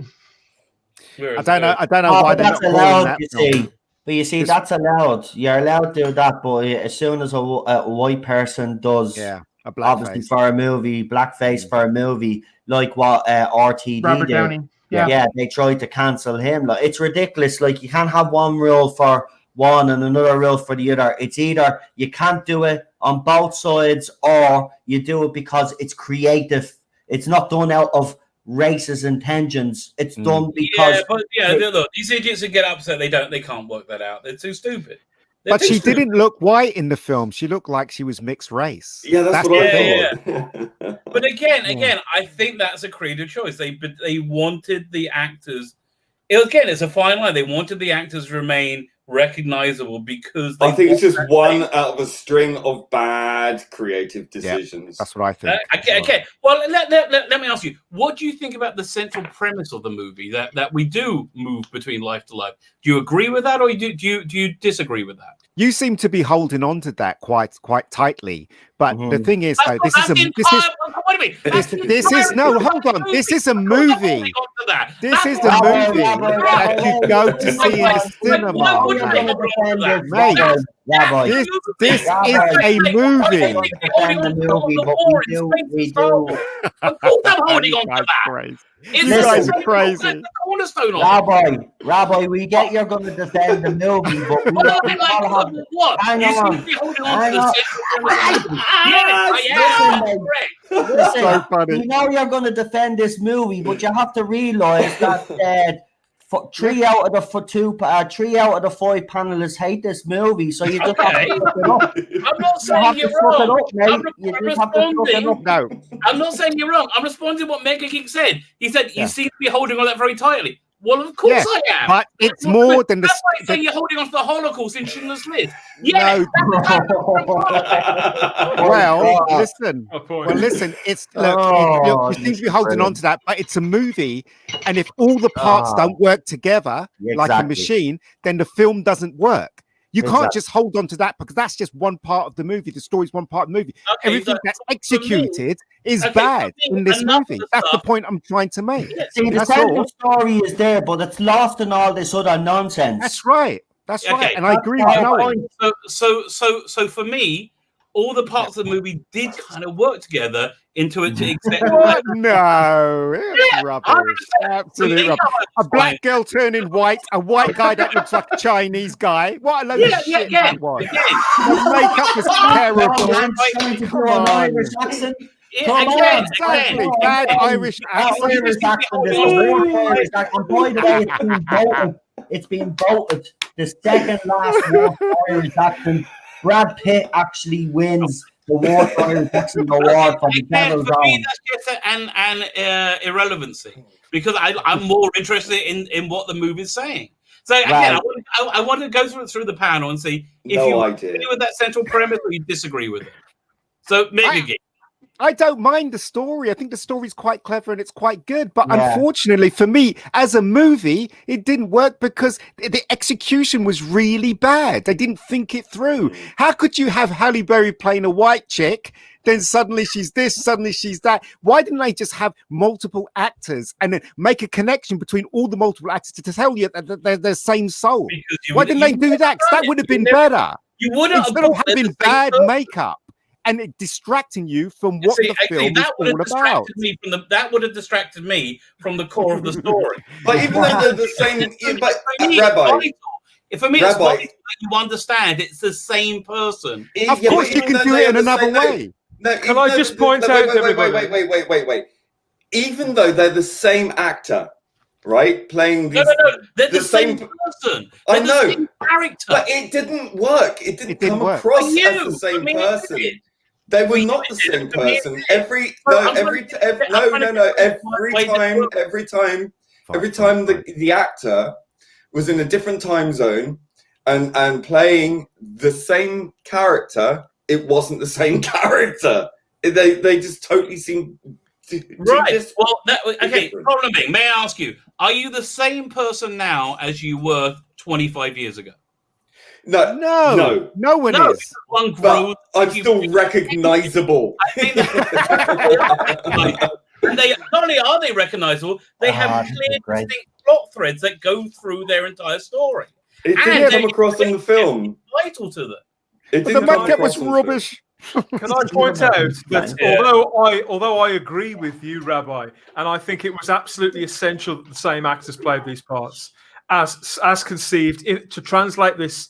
I don't know why they're not allowed. that You see, but you see, that's allowed. You're allowed to do that, but as soon as a white person does, a obviously for a movie, blackface for a movie, like what RTD Robert did. Downey. Yeah, they tried to cancel him. Like, it's ridiculous. Like, you can't have one rule for one and another rule for the other. It's either you can't do it on both sides, or you do it because it's creative. It's not done out of racist intentions. It's done because look, these idiots that get upset, they can't work that out. They're too stupid. But she didn't look white in the film. She looked like she was mixed race. Yeah, that's what I thought. Yeah. But again, I think that's a creative choice. They wanted the actors. It's a fine line. They wanted the actors to remain recognizable because I think it's just one out of a string of bad creative decisions. That's what I think. Okay. Well, let me ask you, what do you think about the central premise of the movie, that we do move between life to life? Do you agree with that, or do you disagree with that? You seem to be holding on to that quite tightly, but the thing is, though, this is a movie. This is a movie that you go to see in the cinema. This is a movie. Of course, I'm holding on to that. You guys are crazy. Rabbi, we get you're going to defend the movie, but hang on. Listen, so funny. We know you're going to defend this movie, but you have to realize that three out of the 5 panelists hate this movie, so you just have to look it up. I'm not saying you're wrong. I'm not saying you're wrong. I'm responding to what Mega Geek said. He said you seem to be holding on that very tightly. Well, of course I am. But it's more than that's like saying you're holding on to the Holocaust in Schindler's List. Listen. It's you seem to be holding on to that, but it's a movie, and if all the parts don't work together like a machine, then the film doesn't work. You can't just hold on to that because that's just one part of the movie. The story's one part of the movie. Everything that's executed is bad in this movie. That's the point I'm trying to make. See, the central story is there, but it's lost in all this other nonsense. That's right. And I agree with Noel. So for me, all the parts of the movie did kind of work together into it to exactly. No, it's rubbish. Absolutely rubbish. A black girl turning white, a white guy that looks like a Chinese guy. What a load of shit that was. The makeup was terrible. Come on, Irish accent. Exactly. Bad Irish accent. And by the way, it's been voted the second last worst Irish accent. Brad Pitt actually wins the worst Irish accent award for the Devil's For me, Own. that's just an irrelevancy because I'm more interested in what the movie's saying. So again, I want to go through the panel and see if you agree with that central premise or you disagree with it. So maybe I don't mind the story. I think the story's quite clever and it's quite good. But unfortunately for me, as a movie, it didn't work because the execution was really bad. They didn't think it through. How could you have Halle Berry playing a white chick then suddenly she's this, suddenly she's that. Why didn't they just have multiple actors and then make a connection between all the multiple actors to tell you that they're the same soul? Why didn't they do that? 'Cause that would have been better. You wouldn't instead of having bad makeup and it distracting you from what the film is all about. That would have distracted me from the core of the story. But even though they're the same, but Rabbi. For me, it's vital that you understand it's the same person. Of course, you can do it in another way. Can I just point out, wait. Even though they're the same actor, right, playing these, they're the same person. I know, the same character, but it didn't work. It didn't come across as the same person. They were not the same person. Every time the actor was in a different time zone and playing the same character, it wasn't the same character. They just totally seemed right. Well, problem being, may I ask you, are you the same person now as you were 25 years ago? No one is. One grows. I'm still recognizable. They not only are they recognizable, they have clear, distinct plot threads that go through their entire story. It didn't come across in the film. Vital to them. The makeup was rubbish. Can I point out that although I agree with you, Rabbi, and I think it was absolutely essential that the same actors played these parts as conceived to translate this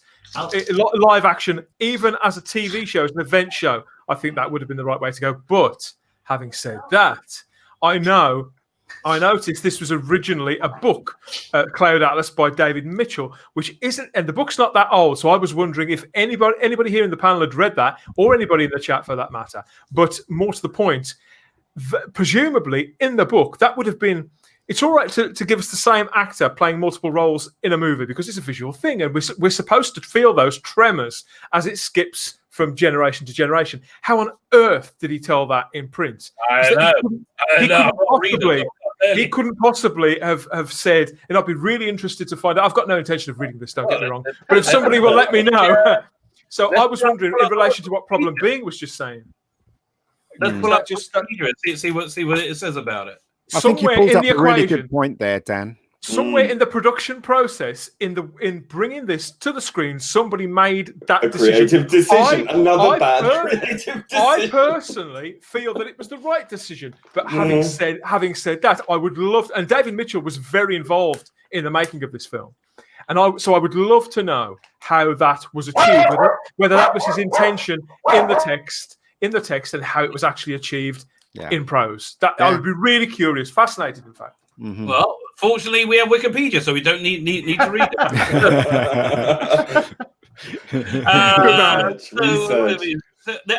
live action, even as a TV show, as an event show, I think that would have been the right way to go. But having said that, I noticed this was originally a book, Cloud Atlas by David Mitchell, which isn't, and the book's not that old. So I was wondering if anybody here in the panel had read that, or anybody in the chat for that matter. But more to the point, presumably in the book, that would have been. It's all right to give us the same actor playing multiple roles in a movie because it's a visual thing, and we're supposed to feel those tremors as it skips from generation to generation. How on earth did he tell that in print? He couldn't possibly have said, and I'd be really interested to find out. I've got no intention of reading this, don't get me wrong, but if somebody will let me know. So I was wondering in relation to what Problem Being was just saying. Let's pull up see what it says about it. I think you pulled up a really good point there, Dan. Somewhere in the production process, in bringing this to the screen, somebody made that creative decision. I personally feel that it was the right decision. But having said that, I would love, and David Mitchell was very involved in the making of this film, and so I would love to know how that was achieved, whether that was his intention in the text, and how it was actually achieved in prose. I would be really curious, fascinated, in fact. Mm-hmm. Well, fortunately, we have Wikipedia, so we don't need to read it.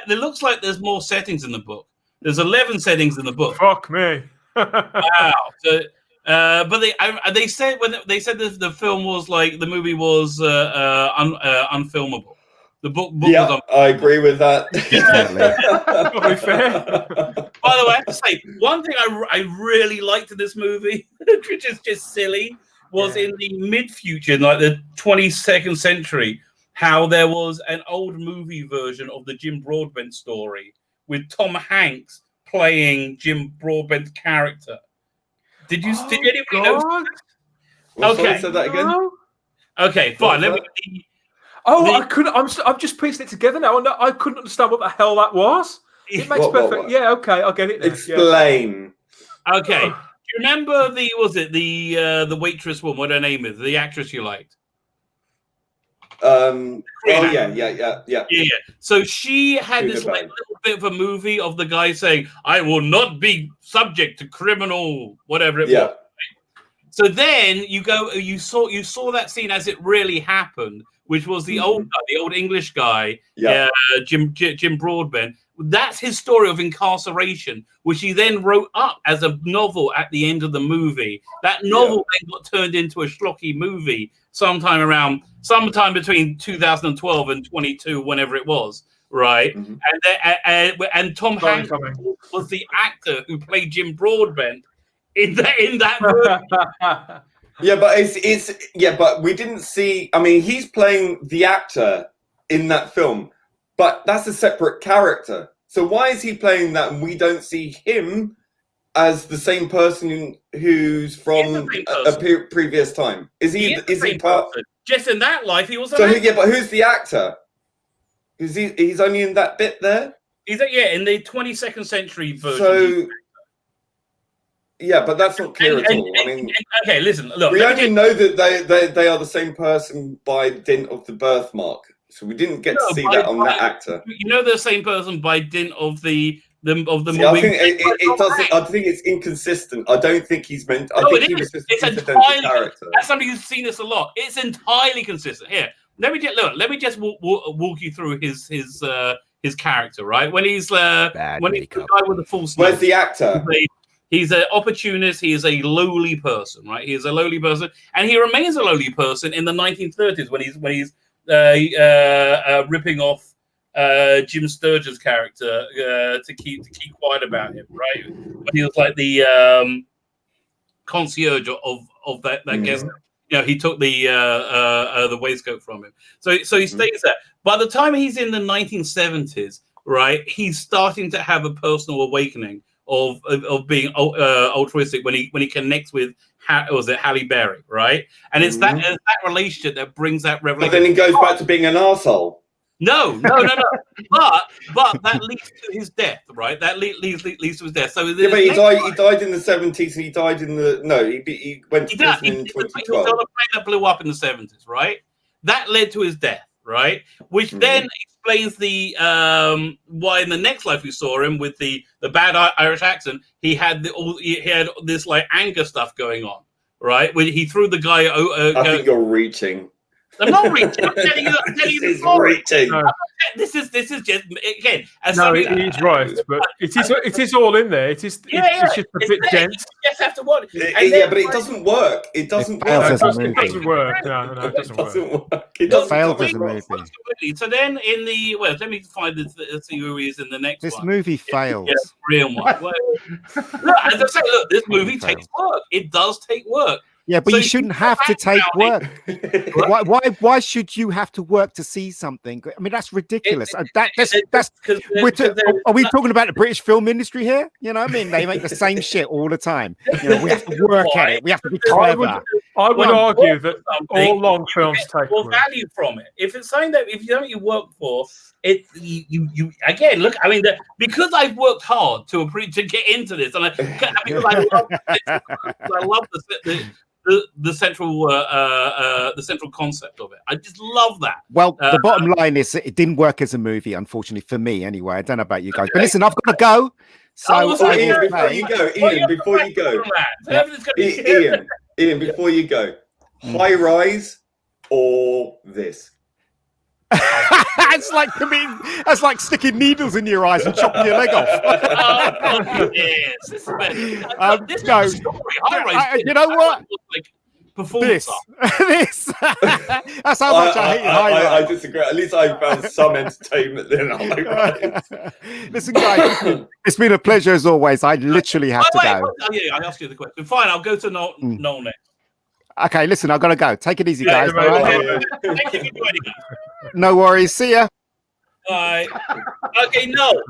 It looks like there's more settings in the book. There's 11 settings in the book. Fuck me! Wow. So, but they said when they said the film was the movie was unfilmable. The book was unfilmable. I agree with that. Probably fair. By the way, I have to say, one thing I really liked in this movie, which is just silly, was in the mid-future, like the 22nd century, how there was an old movie version of the Jim Broadbent story with Tom Hanks playing Jim Broadbent's character. Did anybody know? Okay, say that again. Okay, fine. I'm just piecing it together now. I couldn't understand what the hell that was. It makes perfect. What? Yeah, okay, I'll get it. Explain. Yeah. Okay. Do you remember the waitress woman? What her name is? The actress you liked. Yeah. So she had this little bit of a movie of the guy saying, "I will not be subject to criminal whatever it was." So then you saw that scene as it really happened, which was the old English guy, Jim Broadbent. That's his story of incarceration, which he then wrote up as a novel at the end of the movie. That novel then got turned into a schlocky movie sometime between 2012 and 22, whenever it was, right? Mm-hmm. And Tom Hanks was the actor who played Jim Broadbent in that movie. But we didn't see. I mean, he's playing the actor in that film, but that's a separate character. So why is he playing that and we don't see him as the same person who's from a previous time? Is he part? Person. Just in that life, he was. So but who's the actor? He's only in that bit there. He's in the 22nd century version. So. Yeah, but that's not clear at all. I mean, okay, listen. Look, we only know that they are the same person by dint of the birthmark. So we didn't get to see that on that actor. You know, the same person by dint of the movie. I think it doesn't. I think it's inconsistent. I don't think he's meant. I think he was just it's an incidental character. As somebody who's seen this a lot, it's entirely consistent. Here, let me just walk you through his character. Right when he's the guy with the full sleeve. Where's the actor? He's an opportunist. He is a lowly person, right? He is a lowly person, and he remains a lowly person in the 1930s when he's ripping off Jim Sturgeon's character to keep quiet about him, right? When he was like the concierge of that guest. You know, he took the waistcoat from him, so he stays there. By the time he's in the 1970s, right, he's starting to have a personal awakening of being altruistic when he connects with Halle Berry, right? And it's that relationship that brings that revelation. But then he goes back to being an arsehole. No. But that leads to his death, right? That leads to his death. So but he died in the 70s. He died in the he went to prison in 2012. He was on a plane that blew up in the 70s, right? That led to his death, right? Which then explains the why in the next life we saw him with the bad Irish accent. He had this like anger stuff going on, right? When he threw the guy. I think you're reaching. I'm not reaching. I'm telling you the story. This is just again. He's right, but it is all in there. It's just a bit dense. You just have to watch. But it doesn't work. It doesn't work. It doesn't work. No, it doesn't work. It failed as a movie. So then, in the let me find see who he is in the next one. This movie fails. Real one. Look, as I say, this movie takes work. It does take work. Yeah, but you shouldn't have to take work. Why should you have to work to see something? I mean, that's ridiculous. Are we talking about the British film industry here? You know, I mean, they make the same shit all the time. You know, we have to work at it. We have to be clever. I would argue that all long films take more value from it. If it's something that you work for, you again look. I mean, because I've worked hard to get into this, and because I love the central concept of it. I just love that. Well, the bottom line is it didn't work as a movie, unfortunately for me. Anyway, I don't know about you guys, but listen, I've got to go. So Ian, before you go, high rise or this? That's like sticking needles in your eyes and chopping your leg off. Yes, this is story. You know what? This. That's how much I hate I disagree. At least I found some entertainment in high rise. Listen, guys, it's been a pleasure as always. I literally have to go. I asked you the question. Fine, I'll go to Noel next. Okay, listen, I've got to go. Take it easy, guys. Thank you for joining us. No worries. See ya. Bye. Okay, no.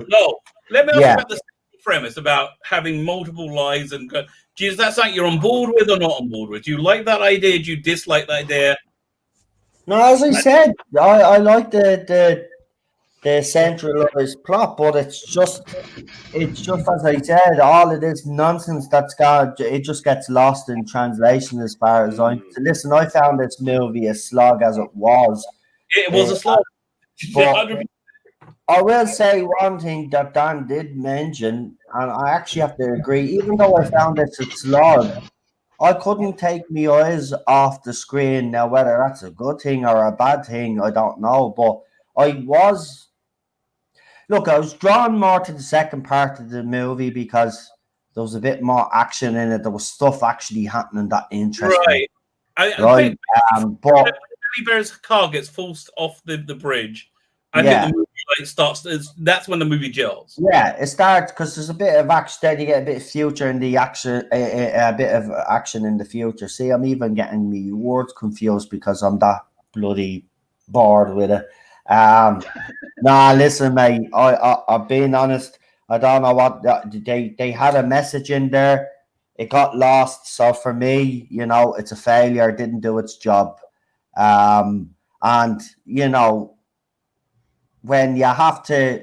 Let me ask you about the premise about having multiple lives and. Is that something you're on board with or not on board with? Do you like that idea? Do you dislike that idea? No, as I said, I like the centralized plot, but it's just as I said, all of this nonsense it just gets lost in translation as far as listen. I found this movie a slog as it was. It was a slog. I will say one thing that Dan did mention, and I actually have to agree, even though I found this a slog, I couldn't take my eyes off the screen. Now, whether that's a good thing or a bad thing, I don't know, but I was drawn more to the second part of the movie because there was a bit more action in it. There was stuff actually happening that interesting. Right. But Bear's car gets forced off the bridge. I think the movie starts. That's when the movie gels. Yeah, it starts because there's a bit of action. Then you get a bit of future in the action, a bit of action in the future. See, I'm even getting me words confused because I'm that bloody bored with it. Nah, listen, mate. I'm being honest. I don't know what they had a message in there. It got lost. So for me, you know, it's a failure. It didn't do its job. And you know, when you have to,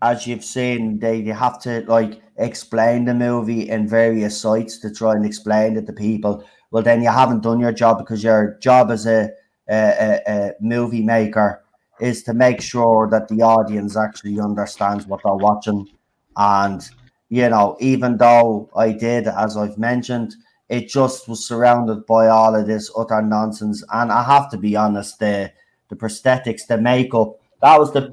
as you've seen, they have to like explain the movie in various sites to try and explain it to people. Well, then you haven't done your job, because your job as a movie maker is to make sure that the audience actually understands what they're watching. And you know, even though I did, as I've mentioned, it just was surrounded by all of this utter nonsense. And I have to be honest, the prosthetics, the makeup, that was the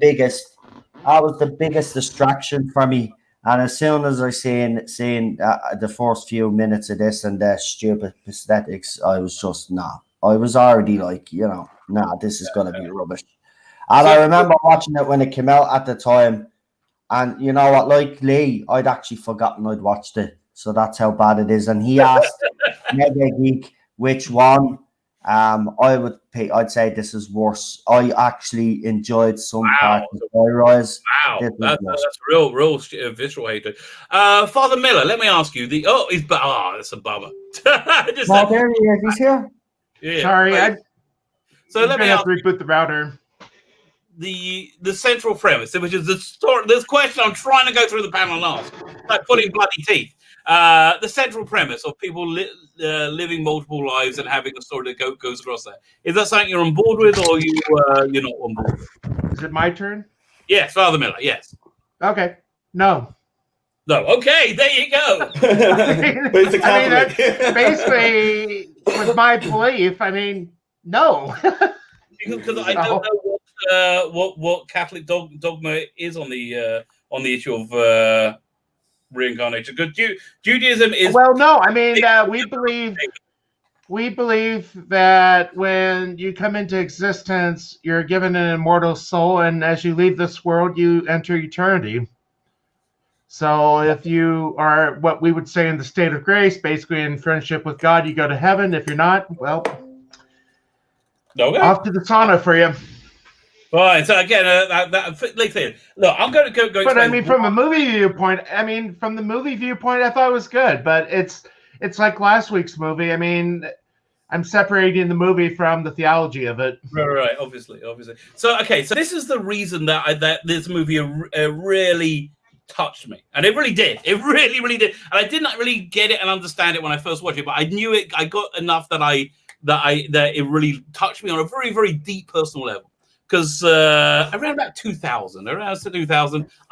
biggest distraction for me. And as soon as I seen the first few minutes of this and the stupid prosthetics, I was just I was already like, you know, this is gonna be rubbish. And I remember watching it when it came out at the time, and you know what, like Lee, I'd actually forgotten I'd watched it. So that's how bad it is. And he asked Mega Geek which one. I'd say this is worse. I actually enjoyed some parts of Rise. Wow, that's real visceral hatred. Father Miller, let me ask you. That's a bummer. There he is. He's here. Yeah, sorry, so let me have to reboot the router. The central premise, which is the story. This question I'm trying to go through the panel and ask, like pulling bloody teeth. The central premise of people living multiple lives and having a story that goes across there. Is that something you're on board with, or you're not on board with? Is it my turn? Yes, Father Miller, yes. Okay. No. Okay, there you go. But it's a Catholic. That's basically with my belief. I mean, no. Because I don't know what Catholic dogma is on the issue of reincarnation. Because Judaism is no. I mean, we believe that when you come into existence, you're given an immortal soul, and as you leave this world, you enter eternity. So if you are what we would say in the state of grace, basically in friendship with God, you go to heaven. If you're not, well, off to the sauna for you. Right. So again, look, I'm going to go. But I mean, from the movie viewpoint, I thought it was good. But it's like last week's movie. I mean, I'm separating the movie from the theology of it. Right. Obviously. So this is the reason that this movie really touched me, and it really did. It really did. And I did not really get it and understand it when I first watched it, but I knew it. I got enough that it really touched me on a very, very deep personal level. Because around 2000, I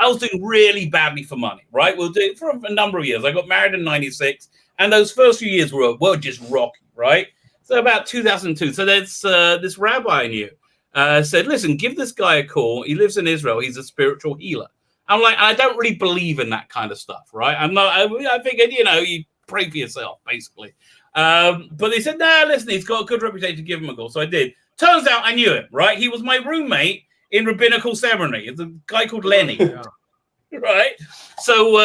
was doing really badly for money, right? We'll do it for a number of years. I got married in 96, and those first few years were just rocky, right? So about 2002. So there's this rabbi I knew said, listen, give this guy a call. He lives in Israel. He's a spiritual healer. I'm like, I don't really believe in that kind of stuff, right? I figured, you pray for yourself, basically. But they said, no, listen, he's got a good reputation, give him a call. So I did. Turns out I knew him, right? He was my roommate in rabbinical ceremony. It's a guy called Lenny, right? So,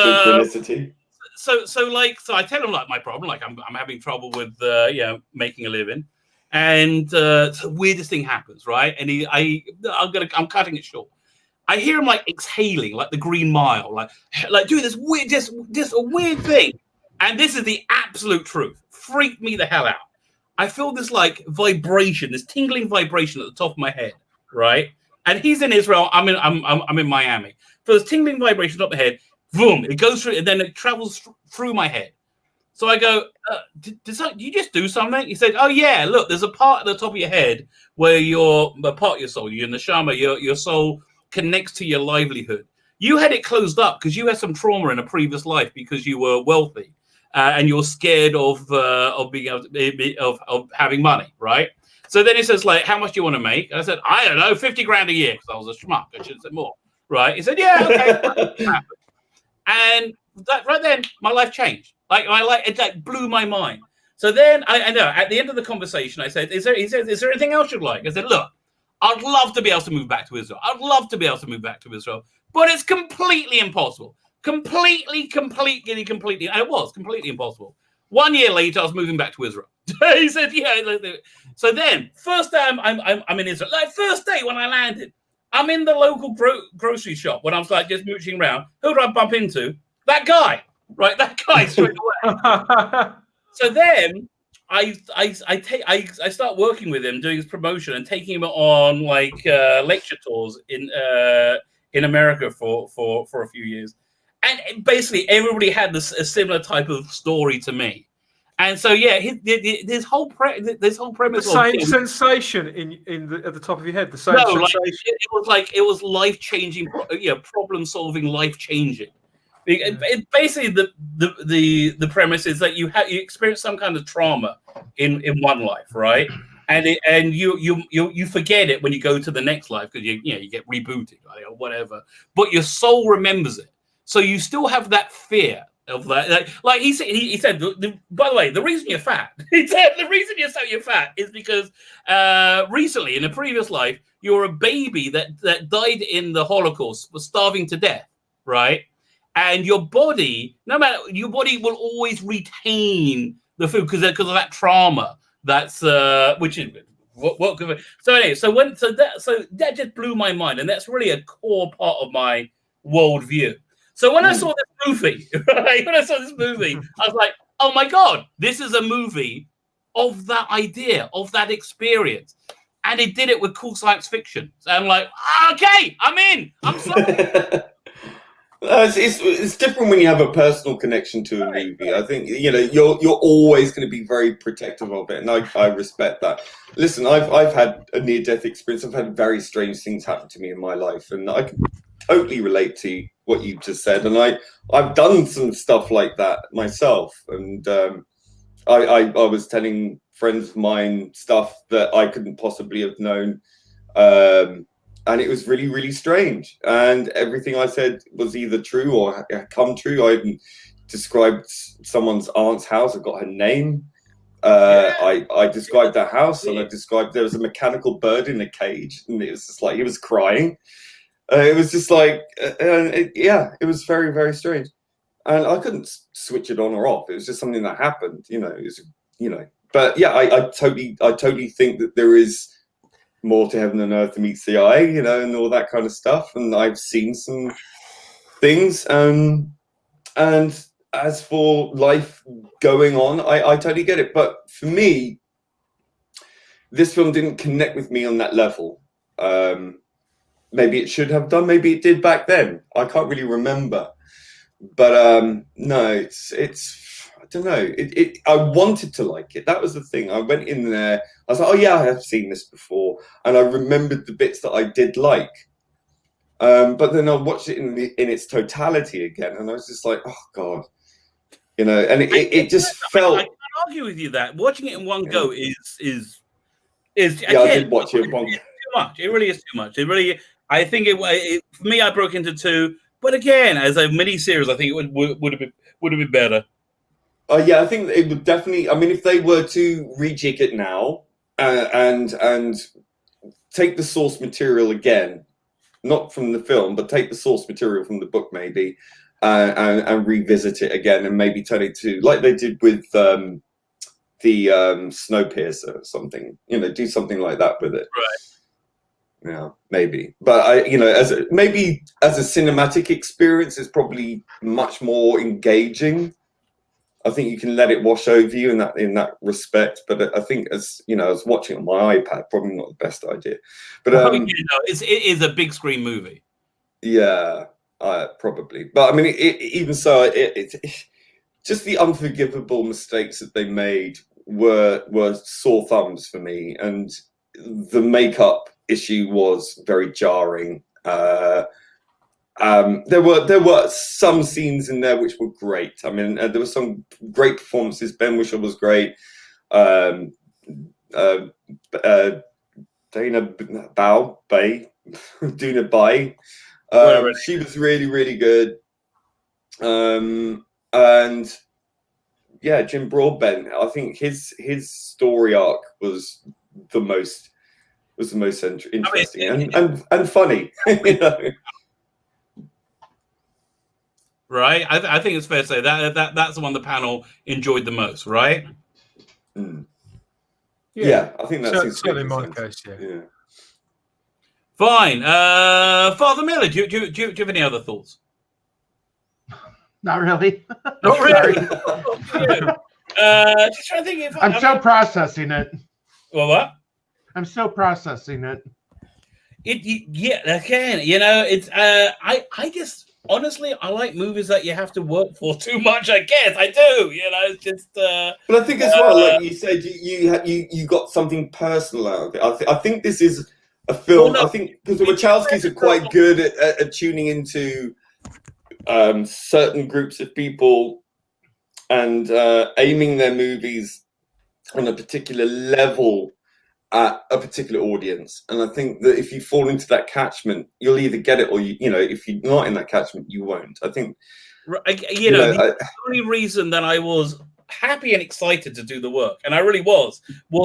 so I tell him like my problem, like I'm having trouble with making a living, and the weirdest thing happens, right? And I'm cutting it short. I hear him like exhaling, like the Green Mile, like doing this weird, just a weird thing, and this is the absolute truth. Freaked me the hell out. I feel this like vibration, this tingling vibration at the top of my head, right? And he's in Israel. I'm in Miami. So this tingling vibration up the head, boom, it goes through, and then it travels through my head. So I go, did you just do something? He said, oh yeah, look, there's a part at the top of your head where you're a part of your soul, you're neshama, your soul connects to your livelihood. You had it closed up because you had some trauma in a previous life because you were wealthy. And you're scared of being able of having money, right? So then he says, like, how much do you want to make? And I said, I don't know, 50 grand a year, because I was a schmuck. I should have said more, right? He said, yeah, okay. And that, right then, my life changed. It blew my mind. So then I know at the end of the conversation, I said, is there anything else you'd like? I said, look, I'd love to be able to move back to Israel. But it's completely impossible. Completely, and it was completely impossible. 1 year later, I was moving back to Israel. He said, yeah. So then, first day I'm in Israel. Like first day when I landed, I'm in the local grocery shop when I was like just mooching around. Who do I bump into? That guy, right? That guy straight away. So then I start working with him, doing his promotion and taking him on like lecture tours in America for a few years. And basically everybody had a similar type of story to me. And so yeah, this whole premise, the same sensation at the top of your head. The same sensation. Like it was life changing, problem solving, life changing. Basically, the premise is that you experience some kind of trauma in one life, right? And you forget it when you go to the next life because you get rebooted, right, or whatever. But your soul remembers it, so you still have that fear of that. Like he said, by the way, the reason you're fat, he said, the reason you're fat is because recently in a previous life you were a baby that died in the Holocaust, was starving to death, right? And your body, your body will always retain the food because of that trauma. That's which is what. So anyway, so that just blew my mind, and that's really a core part of my worldview. So when I saw this movie, right, I was like, oh my God, this is a movie of that idea, of that experience. And it did it with cool science fiction. So I'm like, okay, I'm in. I'm sorry. It's different when you have a personal connection to a movie. I think you're always going to be very protective of it, and I respect that. Listen, I've had a near-death experience. I've had very strange things happen to me in my life, and I can totally relate to what you just said. And I've done some stuff like that myself, and I was telling friends of mine stuff that I couldn't possibly have known. And it was really, really strange. And everything I said was either true or had come true. I described someone's aunt's house. I got her name. I described the house, and I described there was a mechanical bird in a cage, and it was just like he was crying. It was just like, it was very, very strange. And I couldn't switch it on or off. It was just something that happened, But yeah, I totally think that there is more to heaven than earth meets the eye, and all that kind of stuff. And I've seen some things. And as for life going on, I totally get it. But for me, this film didn't connect with me on that level. Maybe it should have done. Maybe it did back then. I can't really remember. But no, it's I don't know. I wanted to like it. That was the thing. I went in there. I was like, oh yeah, I have seen this before, and I remembered the bits that I did like. But then I watched it in its totality again, and I was just like, oh God, And it just felt. I can't argue with you that watching it in one go is. Yeah, again, I did watch it in one go. Too much. It really is too much. It really. I think it for me. I broke into two, but again, as a mini series, I think it would have been better. Yeah, I think it would definitely. I mean, if they were to rejig it now and take the source material again, not from the film, but take the source material from the book maybe, and revisit it again, and maybe turn it to like they did with the Snowpiercer or something. Do something like that with it. Right. Yeah, maybe. But as a cinematic experience, it's probably much more engaging. I think you can let it wash over you in that respect. But I think as watching on my iPad, probably not the best idea. But it is a big screen movie. Yeah, probably. But I mean, even so, it just the unforgivable mistakes that they made were sore thumbs for me, and the makeup issue was very jarring. There were some scenes in there which were great. I mean, there were some great performances. Ben Whishaw was great. Duna Bai. She was really, really good. And yeah, Jim Broadbent. I think his story arc was the most interesting and funny. Right, I think it's fair to say that's the one the panel enjoyed the most, right? Yeah, I think that's certainly my case. Yeah. Fine. Father Miller, do you have any other thoughts? Not really. Not really. Just trying to think if I'm still processing it. Well, what? I'm still processing it. Yeah, again, it's I just honestly I like movies that you have to work for too much. I guess I do. It's just. But I think as well, like you said, you got something personal out of it. I think this is a film. I think because the Wachowskis are quite good at tuning into certain groups of people and aiming their movies on a particular level at a particular audience. And I think that if you fall into that catchment, you'll either get it or if you're not in that catchment, you won't. I think the only reason that I was happy and excited to do the work, and I really was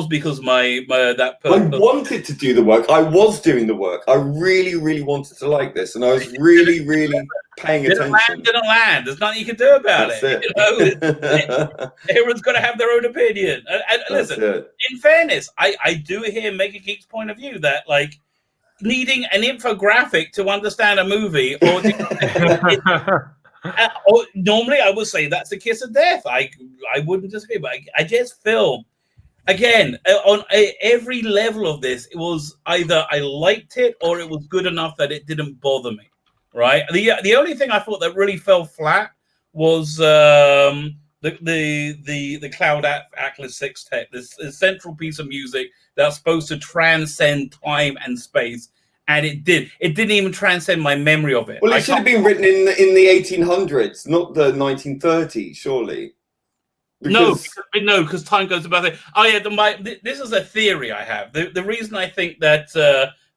because I wanted to do the work. I was doing the work. I really, really wanted to like this, and I was really, really paying attention. Didn't land. There's nothing you can do about it. Everyone's got to have their own opinion. And listen, in fairness, I do hear Mega Geek's point of view that like needing an infographic to understand a movie or normally I would say that's the kiss of death. I wouldn't disagree, but I just feel again on every level of this, it was either I liked it or it was good enough that it didn't bother me. Right. The only thing I thought that really fell flat was the Cloud Atlas Sextet, this central piece of music that's supposed to transcend time and space. And it didn't even transcend my memory of it. Well, it should have been written in the 1800s, not the 1930s, surely. Because time goes about it. Oh yeah, this is a theory I have. The reason I think that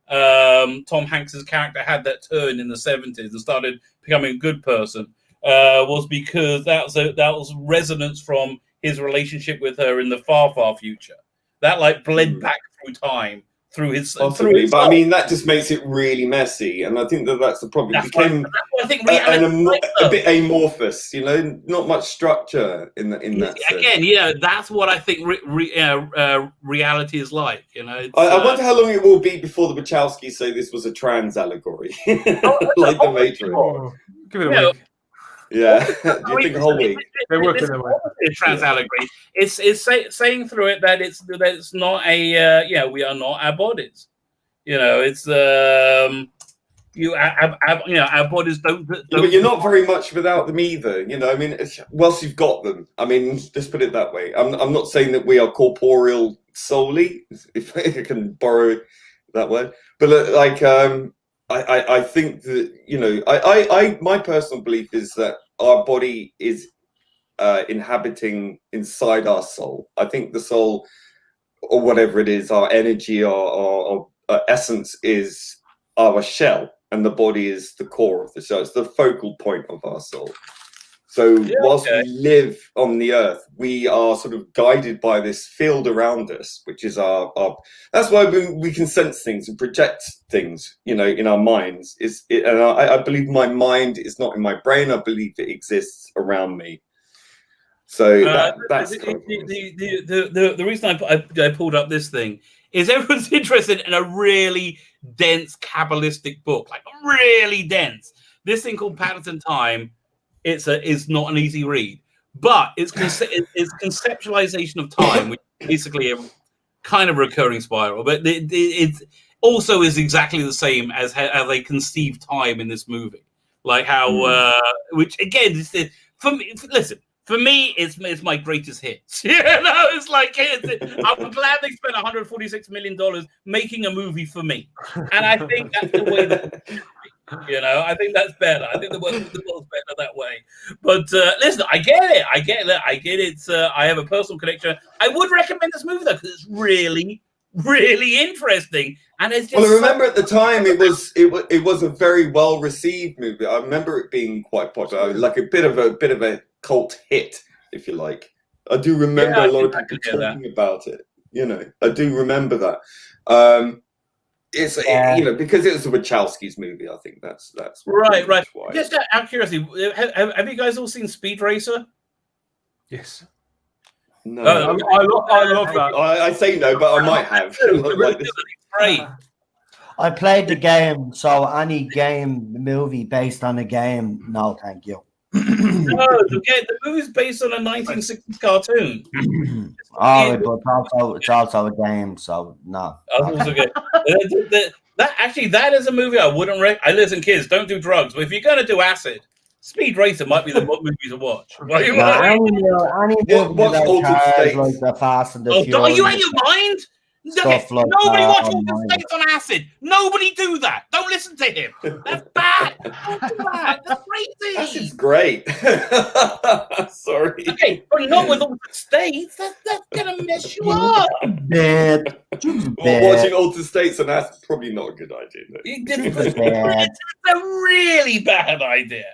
Tom Hanks's character had that turn in the 70s and started becoming a good person was because that was resonance from his relationship with her in the far, far future. That like bled back through time. Through his but I mean that just makes it really messy, and I think that's the problem. It became I think a bit amorphous, not much structure in that. Again, that's what I think reality is like. I wonder how long it will be before the Wachowskis say this was a trans allegory, like the Matrix. Give it a week. Yeah, do you think a whole week? They're working their way. Trans allegory. It's saying through it that it's not a we are not our bodies. It's our bodies don't. But you're not very much without them either. I mean, whilst you've got them, I mean, just put it that way. I'm not saying that we are corporeal solely, if I can borrow that word, but I think that my personal belief is that our body is inhabiting inside our soul. I think the soul, or whatever it is, our energy or essence is our shell, and the body is the core of the shell. It's the focal point of our soul. So whilst we live on the earth, we are sort of guided by this field around us, which is our that's why we can sense things and project things, in our minds. And I believe my mind is not in my brain. I believe it exists around me. So that's the reason I pulled up this thing is everyone's interested in a really dense Kabbalistic book, like really dense. This thing called Patterns in Time. It's not an easy read, but it's conceptualization of time, which is basically a kind of recurring spiral. But it also is exactly the same as how they conceive time in this movie, like how which again for me. Listen, for me, it's my greatest hits. It's like I'm glad they spent $146 million making a movie for me, and I think that's the way that. I think that's better. I think the world's better that way. But listen, I get it. I have a personal connection. I would recommend this movie though because it's really, really interesting. And it's just I remember at the time it was a very well received movie. I remember it being quite popular, like a bit of a cult hit, if you like. I do remember a lot of people talking about it. I do remember that. It's because it was a Wachowskis movie. I think that's right. Why. Just out of curiosity, have you guys all seen Speed Racer? Yes. No, I love that. I say no, but I might have. Great. I played the game, so any movie based on a game, no, thank you. No, the movie's based on a 1960s cartoon. Oh, but it's also a game, so no. Also good. That is a movie I wouldn't I listen, kids, don't do drugs, but if you're gonna do acid, Speed Racer might be the movie to watch. Any What's Altered States? Like the Fast and the Are Furious. you out of your mind? Stuff like Nobody that watch Altered States on acid. Nobody do that. Don't listen to him. That's bad. Don't do that. That's crazy. Acid's great. Sorry. Okay, but not with Altered States. That's gonna mess you up. Bad. Watching Altered States on acid probably not a good idea. It's a really bad idea.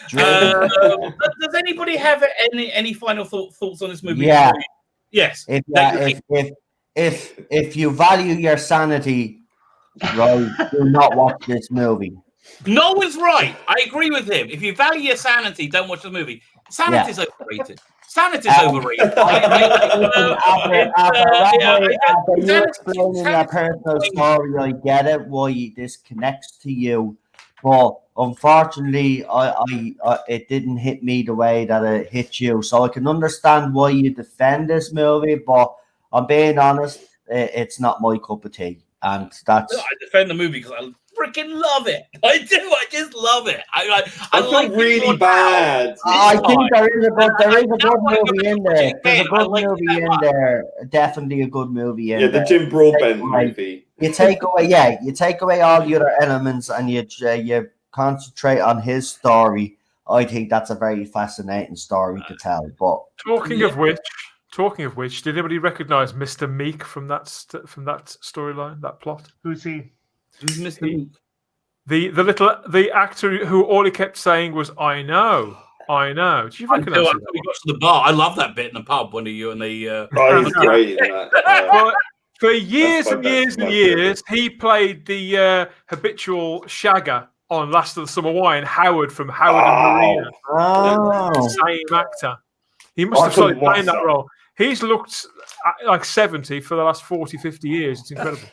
Does anybody have any final thoughts on this movie? Yeah. Yes. If you value your sanity, right, do not watch this movie. Noel's right. I agree with him. If you value your sanity, don't watch the movie. Sanity's overrated. Sanity's overrated. After you explaining your personal story, I get it why this connects to you, but unfortunately, it didn't hit me the way that it hit you. So I can understand why you defend this movie, but I'm being honest, it's not my cup of tea, and that's. I defend the movie because I freaking love it. I do. I just love it. I feel like really bad. I think there is a good movie in there. There's a good movie in there. Definitely a good movie in there. Yeah, the Jim Broadbent movie. You take away all the other elements, and you concentrate on his story. I think that's a very fascinating story to tell. But Talking of which, did anybody recognise Mr. Meek from that storyline, that plot? Who's he? Who's Mr. Meek? The actor who all he kept saying was "I know." Did you recognise him? We got to the bar. I love that bit in the pub when you and the. Oh, he's great in that. For years and years and years, he played the habitual shagger on Last of the Summer Wine, Howard from Howard and Maria. Oh, Same actor. He must have started playing that role. He's looked like 70 for the last 40, 50 years. It's incredible.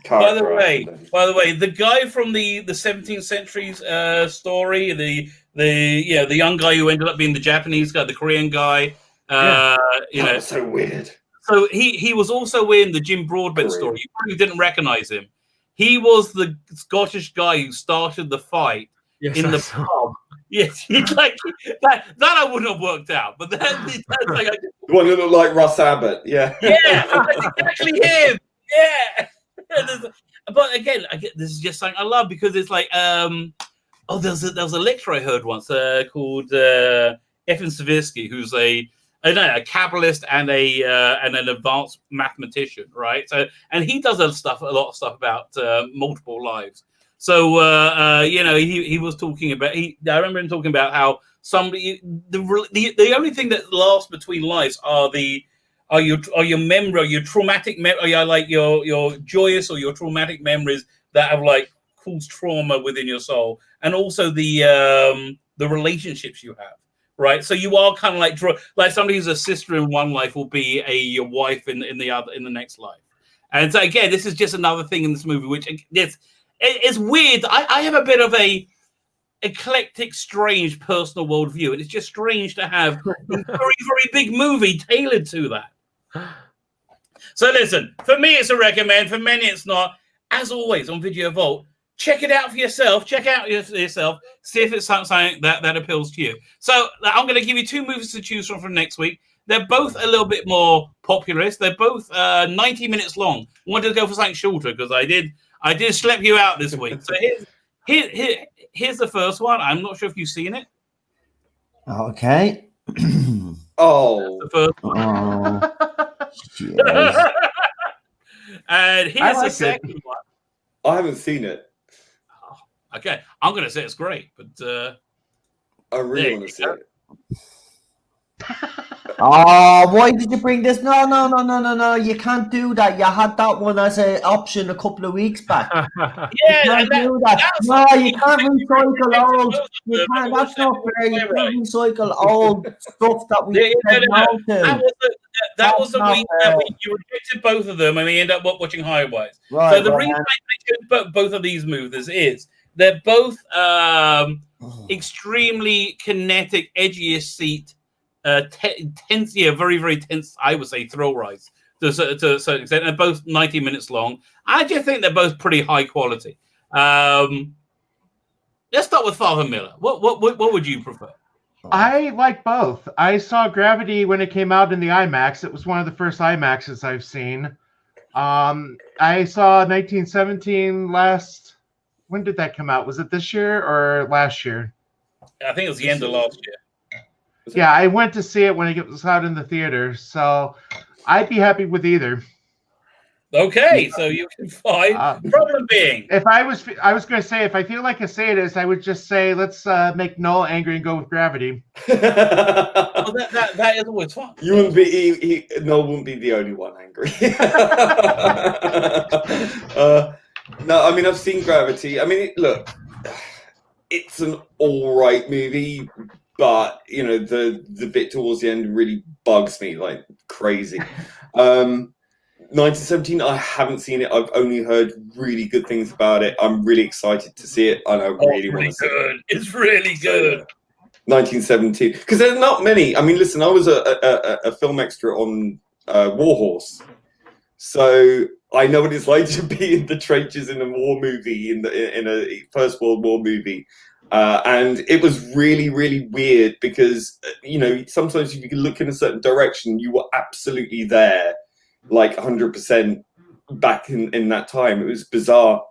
By the way, the guy from the 17th century story, the young guy who ended up being the Japanese guy, the Korean guy, That's so weird. So he was also in the Jim Broadbent story. You probably didn't recognize him. He was the Scottish guy who started the fight in the pub. Yes, he's like that I wouldn't have worked out, but that's like the one that looked like Russ Abbott. Yeah, that's exactly him. Yeah, but again, this is just something I love because it's like there was a lecturer I heard once called Evan Savirsky, who's a Kabbalist and an advanced mathematician, right? So, and he does a lot of stuff about multiple lives. So, he was talking about. I remember him talking about how the only thing that lasts between lives are your memory, your traumatic memory, like your joyous or your traumatic memories that have like caused trauma within your soul, and also the relationships you have. Right, so you are kind of like somebody who's a sister in one life will be your wife in the next life, and so again, this is just another thing in this movie which it's weird. I have a bit of a eclectic, strange personal worldview, and it's just strange to have a very, very big movie tailored to that. So listen, for me, it's a recommend. For many, it's not. As always on Video Vault. Check it out for yourself. Check out yourself. See if it's something that appeals to you. So I'm going to give you two movies to choose from next week. They're both a little bit more populist. They're both 90 minutes long. I wanted to go for something shorter because I did schlep you out this week. So here's the first one. I'm not sure if you've seen it. Okay. Oh. The first one. Yes. And here's the second one. I haven't seen it. Okay, I'm going to say it's great, but I really want to see it. Oh, why did you bring this? No. You can't do that. You had that one as an option a couple of weeks back. You can't do that. No, you can't recycle old. You can't. That's not fair. You can't recycle old stuff that we said no to. that was the week that you rejected both of them, and we ended up watching Highways. Right, So the reason I chose both of these movies is they're both extremely kinetic, edgiest seat, tense, very, very tense, I would say, thrill rides to a certain extent. They're both 90 minutes long. I just think they're both pretty high quality. Let's start with Father Miller. What would you prefer? I like both. I saw Gravity when it came out in the IMAX. It was one of the first IMAXs I've seen. I saw 1917 last. When did that come out? Was it this year or last year? I think it was the end of last year. Yeah, I went to see it when it was out in the theater, so I'd be happy with either. Okay, so you can find. Problem being, if I was going to say, if I feel like a sadist, I would just say let's make Noel angry and go with Gravity. Well, that is always fun. You wouldn't be. Noel wouldn't be the only one angry. No, I mean I've seen Gravity. I mean, look, it's an all right movie, but you know the bit towards the end really bugs me like crazy. 1917, I haven't seen it. I've only heard really good things about it. I'm really excited to see it, and I really want to see it. It's really good. 1917, because there's not many. I mean, listen, I was a film extra on Warhorse, so I know what it's like to be in the trenches in a war movie, in a First World War movie. And it was really, really weird because, you know, sometimes if you can look in a certain direction, you were absolutely there, like 100% back in that time. It was bizarre.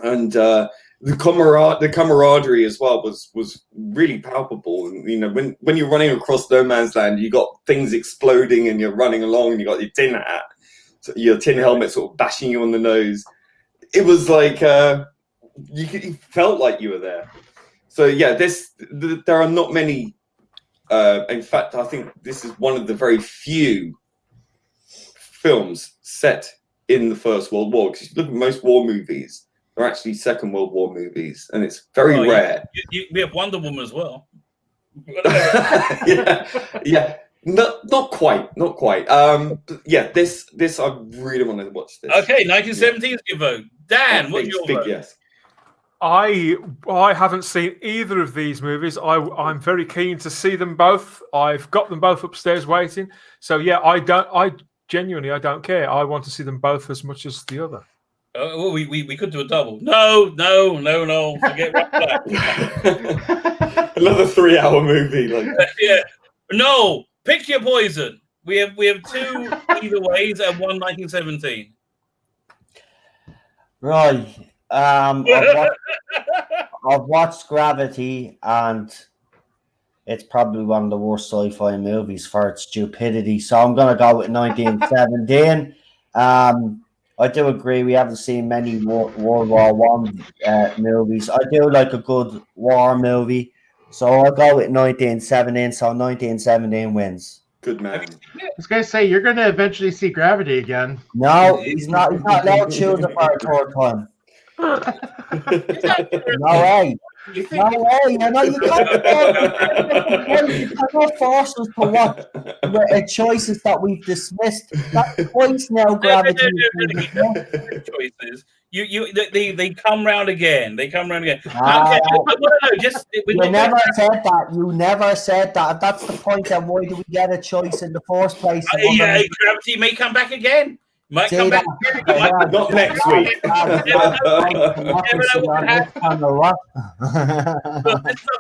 And the camaraderie as well was really palpable. And, you know, when you're running across no man's land, you got things exploding and you're running along and you got your tin hat, your tin helmet sort of bashing you on the nose. It was like you felt like you were there. So yeah, there are not many. In fact, I think this is one of the very few films set in the First World War. Because if you look at most war movies, they're actually Second World War movies, and it's very rare. We have Wonder Woman as well. yeah. Not quite. But yeah, this I really want to watch this. Okay, 1917 is your vote. Dan, what's your vote? Yes. I haven't seen either of these movies. I'm very keen to see them both. I've got them both upstairs waiting. So yeah, I genuinely don't care. I want to see them both as much as the other. Well, we could do a double. No. Forget that. Another 3-hour movie. Like yeah. No, pick your poison. We have two either ways and one 1917. Right. I've watched Gravity, and it's probably one of the worst sci-fi movies for its stupidity. So I'm going to go with 1917. I do agree we haven't seen many World War I movies. I do like a good war movie, so I'll go with 1917. So 1917 wins. Good man. I was going to say, you're going to eventually see Gravity again. No, he's not allowed to choose it for a third time. No way. No way. I know you cannot force us to watch choices that we've dismissed. That's twice now, Gravity. Choices. They come round again. They come round again. You never said that. You never said that. That's the point. Then why do we get a choice in the first place? Gravity may come back again. Might come back. Not next week. This stuff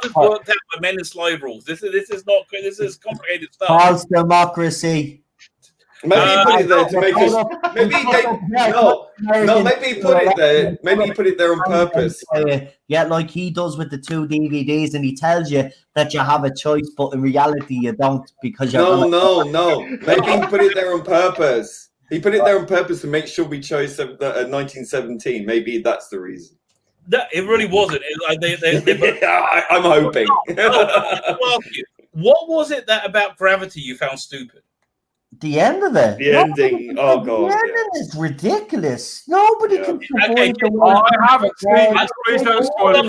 is worked out by men in slide rules. This is not. This is complicated stuff. False democracy. Maybe you put it there to make us. Maybe put it there. Maybe you put it there on purpose. Yeah, like he does with the 2 DVDs, and he tells you that you have a choice, but in reality you don't because you're. No. Maybe he put it there on purpose. He put it there on purpose to make sure we chose 1917. Maybe that's the reason. It really wasn't. I'm hoping. What was it that about Gravity you found stupid? The end of it. The ending. Oh god. The ending is ridiculous. Nobody can. Okay, I haven't seen. Please don't spoil it.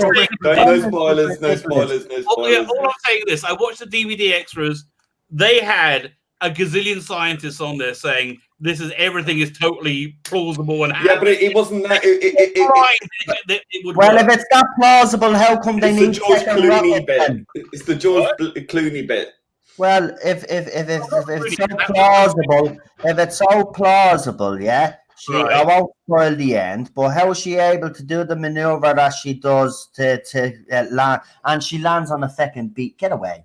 No spoilers. All I'm saying is this: I watched the DVD extras. They had a gazillion scientists on there saying everything is totally plausible and Yeah, but it wasn't that. it would Well, work. if it's not plausible, how come they It's the need George second Clooney rocket bit. then? It's the George Clooney bit. Well, if it's so plausible, yeah. I won't spoil the end, but how is she able to do the maneuver that she does to land, and she lands on a second beat? Get away.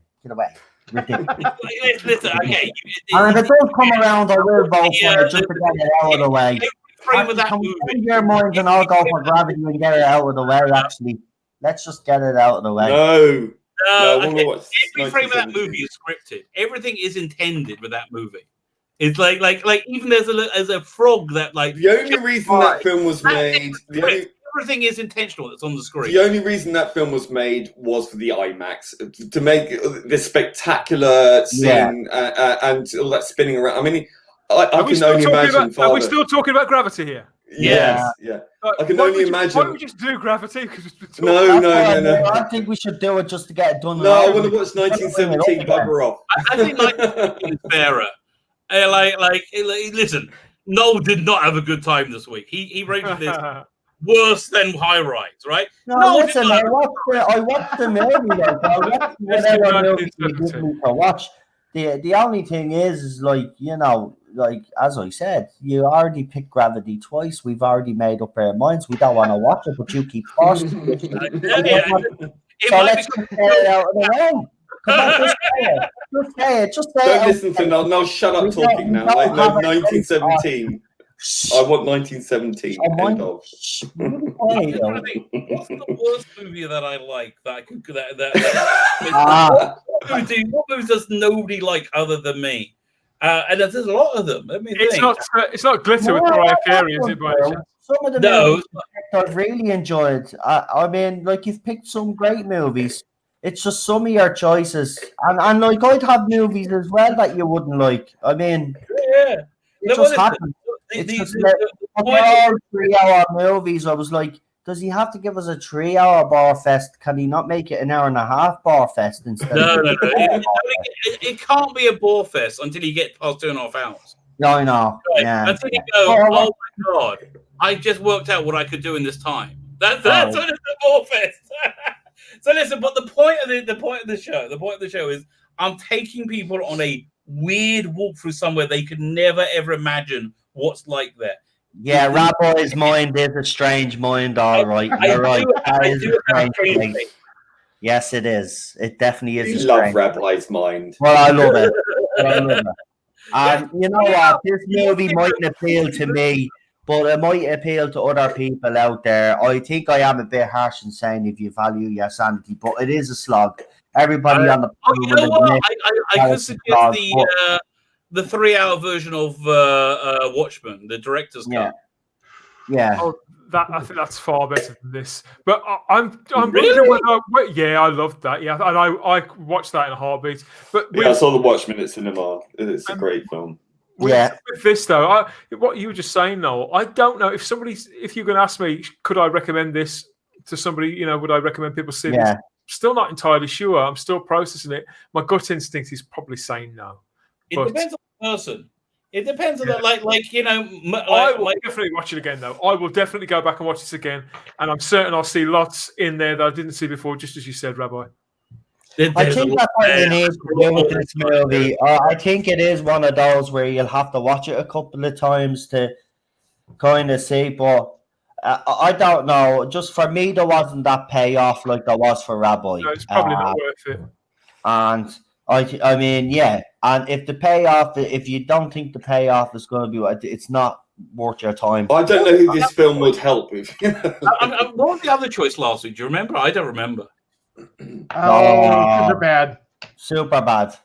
Ridiculous. Listen, okay. And if it does come around, I will vote for it just to get it out of the way. Frame of that Actually, movie. change your mind and I'll go for Gravity and get it out of the way. Actually, let's just get it out of the way. No, I wanna okay. watch Every frame of that 1917. movie is scripted. Everything is intended with that movie. It's like even there's a frog that like The only reason that film was made, everything is intentional that's on the screen. the only reason that film was made was for the IMAX to make this spectacular scene and all that spinning around. I mean, I can only imagine. Are we still talking about Gravity here? Yes, yeah. I can only imagine. Why don't we just do Gravity? No. I think we should do it just to get it done. No, I want to watch 1917. Bugger off. I think 1917 is fairer. Listen, Noel did not have a good time this week. He rated this worse than High Rise, right? No, listen, I watched the movie. Like, I watched whatever movie you give me to watch. The only thing is like, you know, like as I said, you already picked Gravity twice. We've already made up our minds. We don't want to watch it, but you keep forcing it. So let's just get it out of the way. Come on, just say it. Don't listen to Noel. No, shut up talking now. Like 1917. I want 1917. End of. What's the worst movie that I like that I could what movies does nobody like other than me? And there's a lot of them. Let me think. It's not Glitter with Mariah Carey, is it? Some of the movies I've really enjoyed. I mean, like you've picked some great movies. It's just some of your choices, and like I'd have movies as well that you wouldn't like. I mean, it just happens. It's just all 3-hour movies. I was like, does he have to give us a 3-hour bar fest? Can he not make it an hour and a half bar fest instead? No. It can't be a bore fest until you get past 2.5 hours. No, no. Right. Yeah. Until you go, oh my god, I just worked out what I could do in this time. That's when it's a bore fest. So listen, but the point of the show is I'm taking people on a weird walk through somewhere they could never ever imagine what's like there. Yeah, Rabbi's mind is a strange mind, all right. You're right. That is a strange mind. Yes, it is. It definitely is. You love Rabbi's mind. Well, I love it. And you know what? This movie mightn't appeal to me, but it might appeal to other people out there. I think I am a bit harsh in saying if you value your sanity, but it is a slog. Everybody on the you know what? I could suggest the 3-hour version of Watchmen, the director's cut. Yeah. Oh, I think that's far better than this. But I'm really? wondering whether, I loved that. Yeah, and I watched that in a heartbeat. But I saw The Watchmen at cinema. It's a great film. With this though, what you were just saying, Noel, I don't know if you're going to ask me, could I recommend this to somebody? You know, would I recommend people see this? Still not entirely sure. I'm still processing it. My gut instinct is probably saying no. It depends on the person. It depends on that, I will definitely watch it again, though. I will definitely go back and watch this again, and I'm certain I'll see lots in there that I didn't see before, just as you said, Rabbi. I think that's what you need to do with this movie. I think it is one of those where you'll have to watch it a couple of times to kind of see, but I don't know. Just for me, there wasn't that payoff like there was for Rabbi. No, it's probably not worth it. And I mean, yeah. And if you don't think the payoff is going to be, it's not worth your time. I don't know who this film would help with. What was the other choice last week? Do you remember? I don't remember. Super bad. Super bad.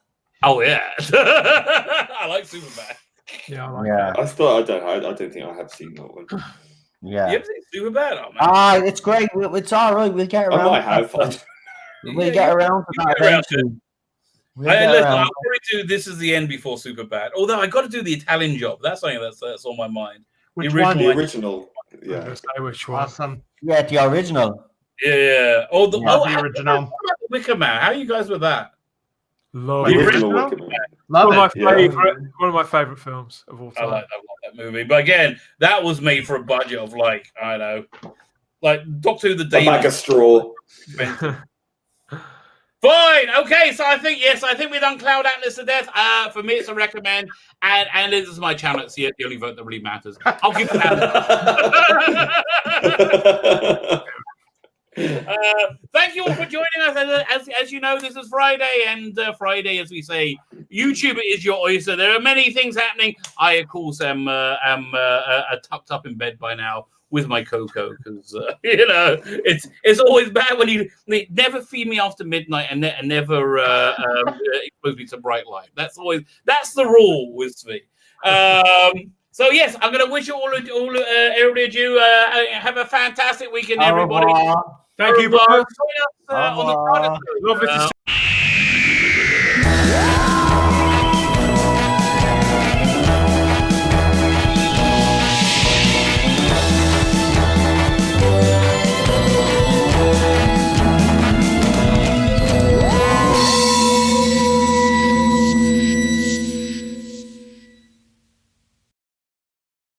Oh yeah, I like super bad. Yeah, I like that. I don't think I have seen that one. Yeah. You ever seen super bad? Oh, man. It's great. It's all right. We'll get around. I might have. We'll get around to that eventually. I'll probably do This Is the End before super bad. Although I got to do the Italian Job. That's something that's on my mind. Which one? The original. Yeah. Which one? Awesome. Yeah, the original. Yeah. The original. Wicker Man. How are you guys with that? Love The it. original. Love One it. of my favorite films of all I time. like that movie. But again, that was made for a budget of like, I don't know, like Doctor Who the A bag of Davis. straw. Fine. Okay. So I think we've done Cloud Atlas to death. For me, it's a recommend, and this is my channel. It's the only vote that really matters. I'll give it that. Thank you all for joining us. As you know, this is Friday, and Friday, as we say, YouTube is your oyster. There are many things happening. I, of course, am tucked up in bed by now with my cocoa, because you know it's always bad when they never feed me after midnight and never expose me to bright light. That's the rule with me. So yes, I'm going to wish you all everybody adieu. Have a fantastic weekend, everybody. Thank you, brother. On the Tardis. Lovely to see you.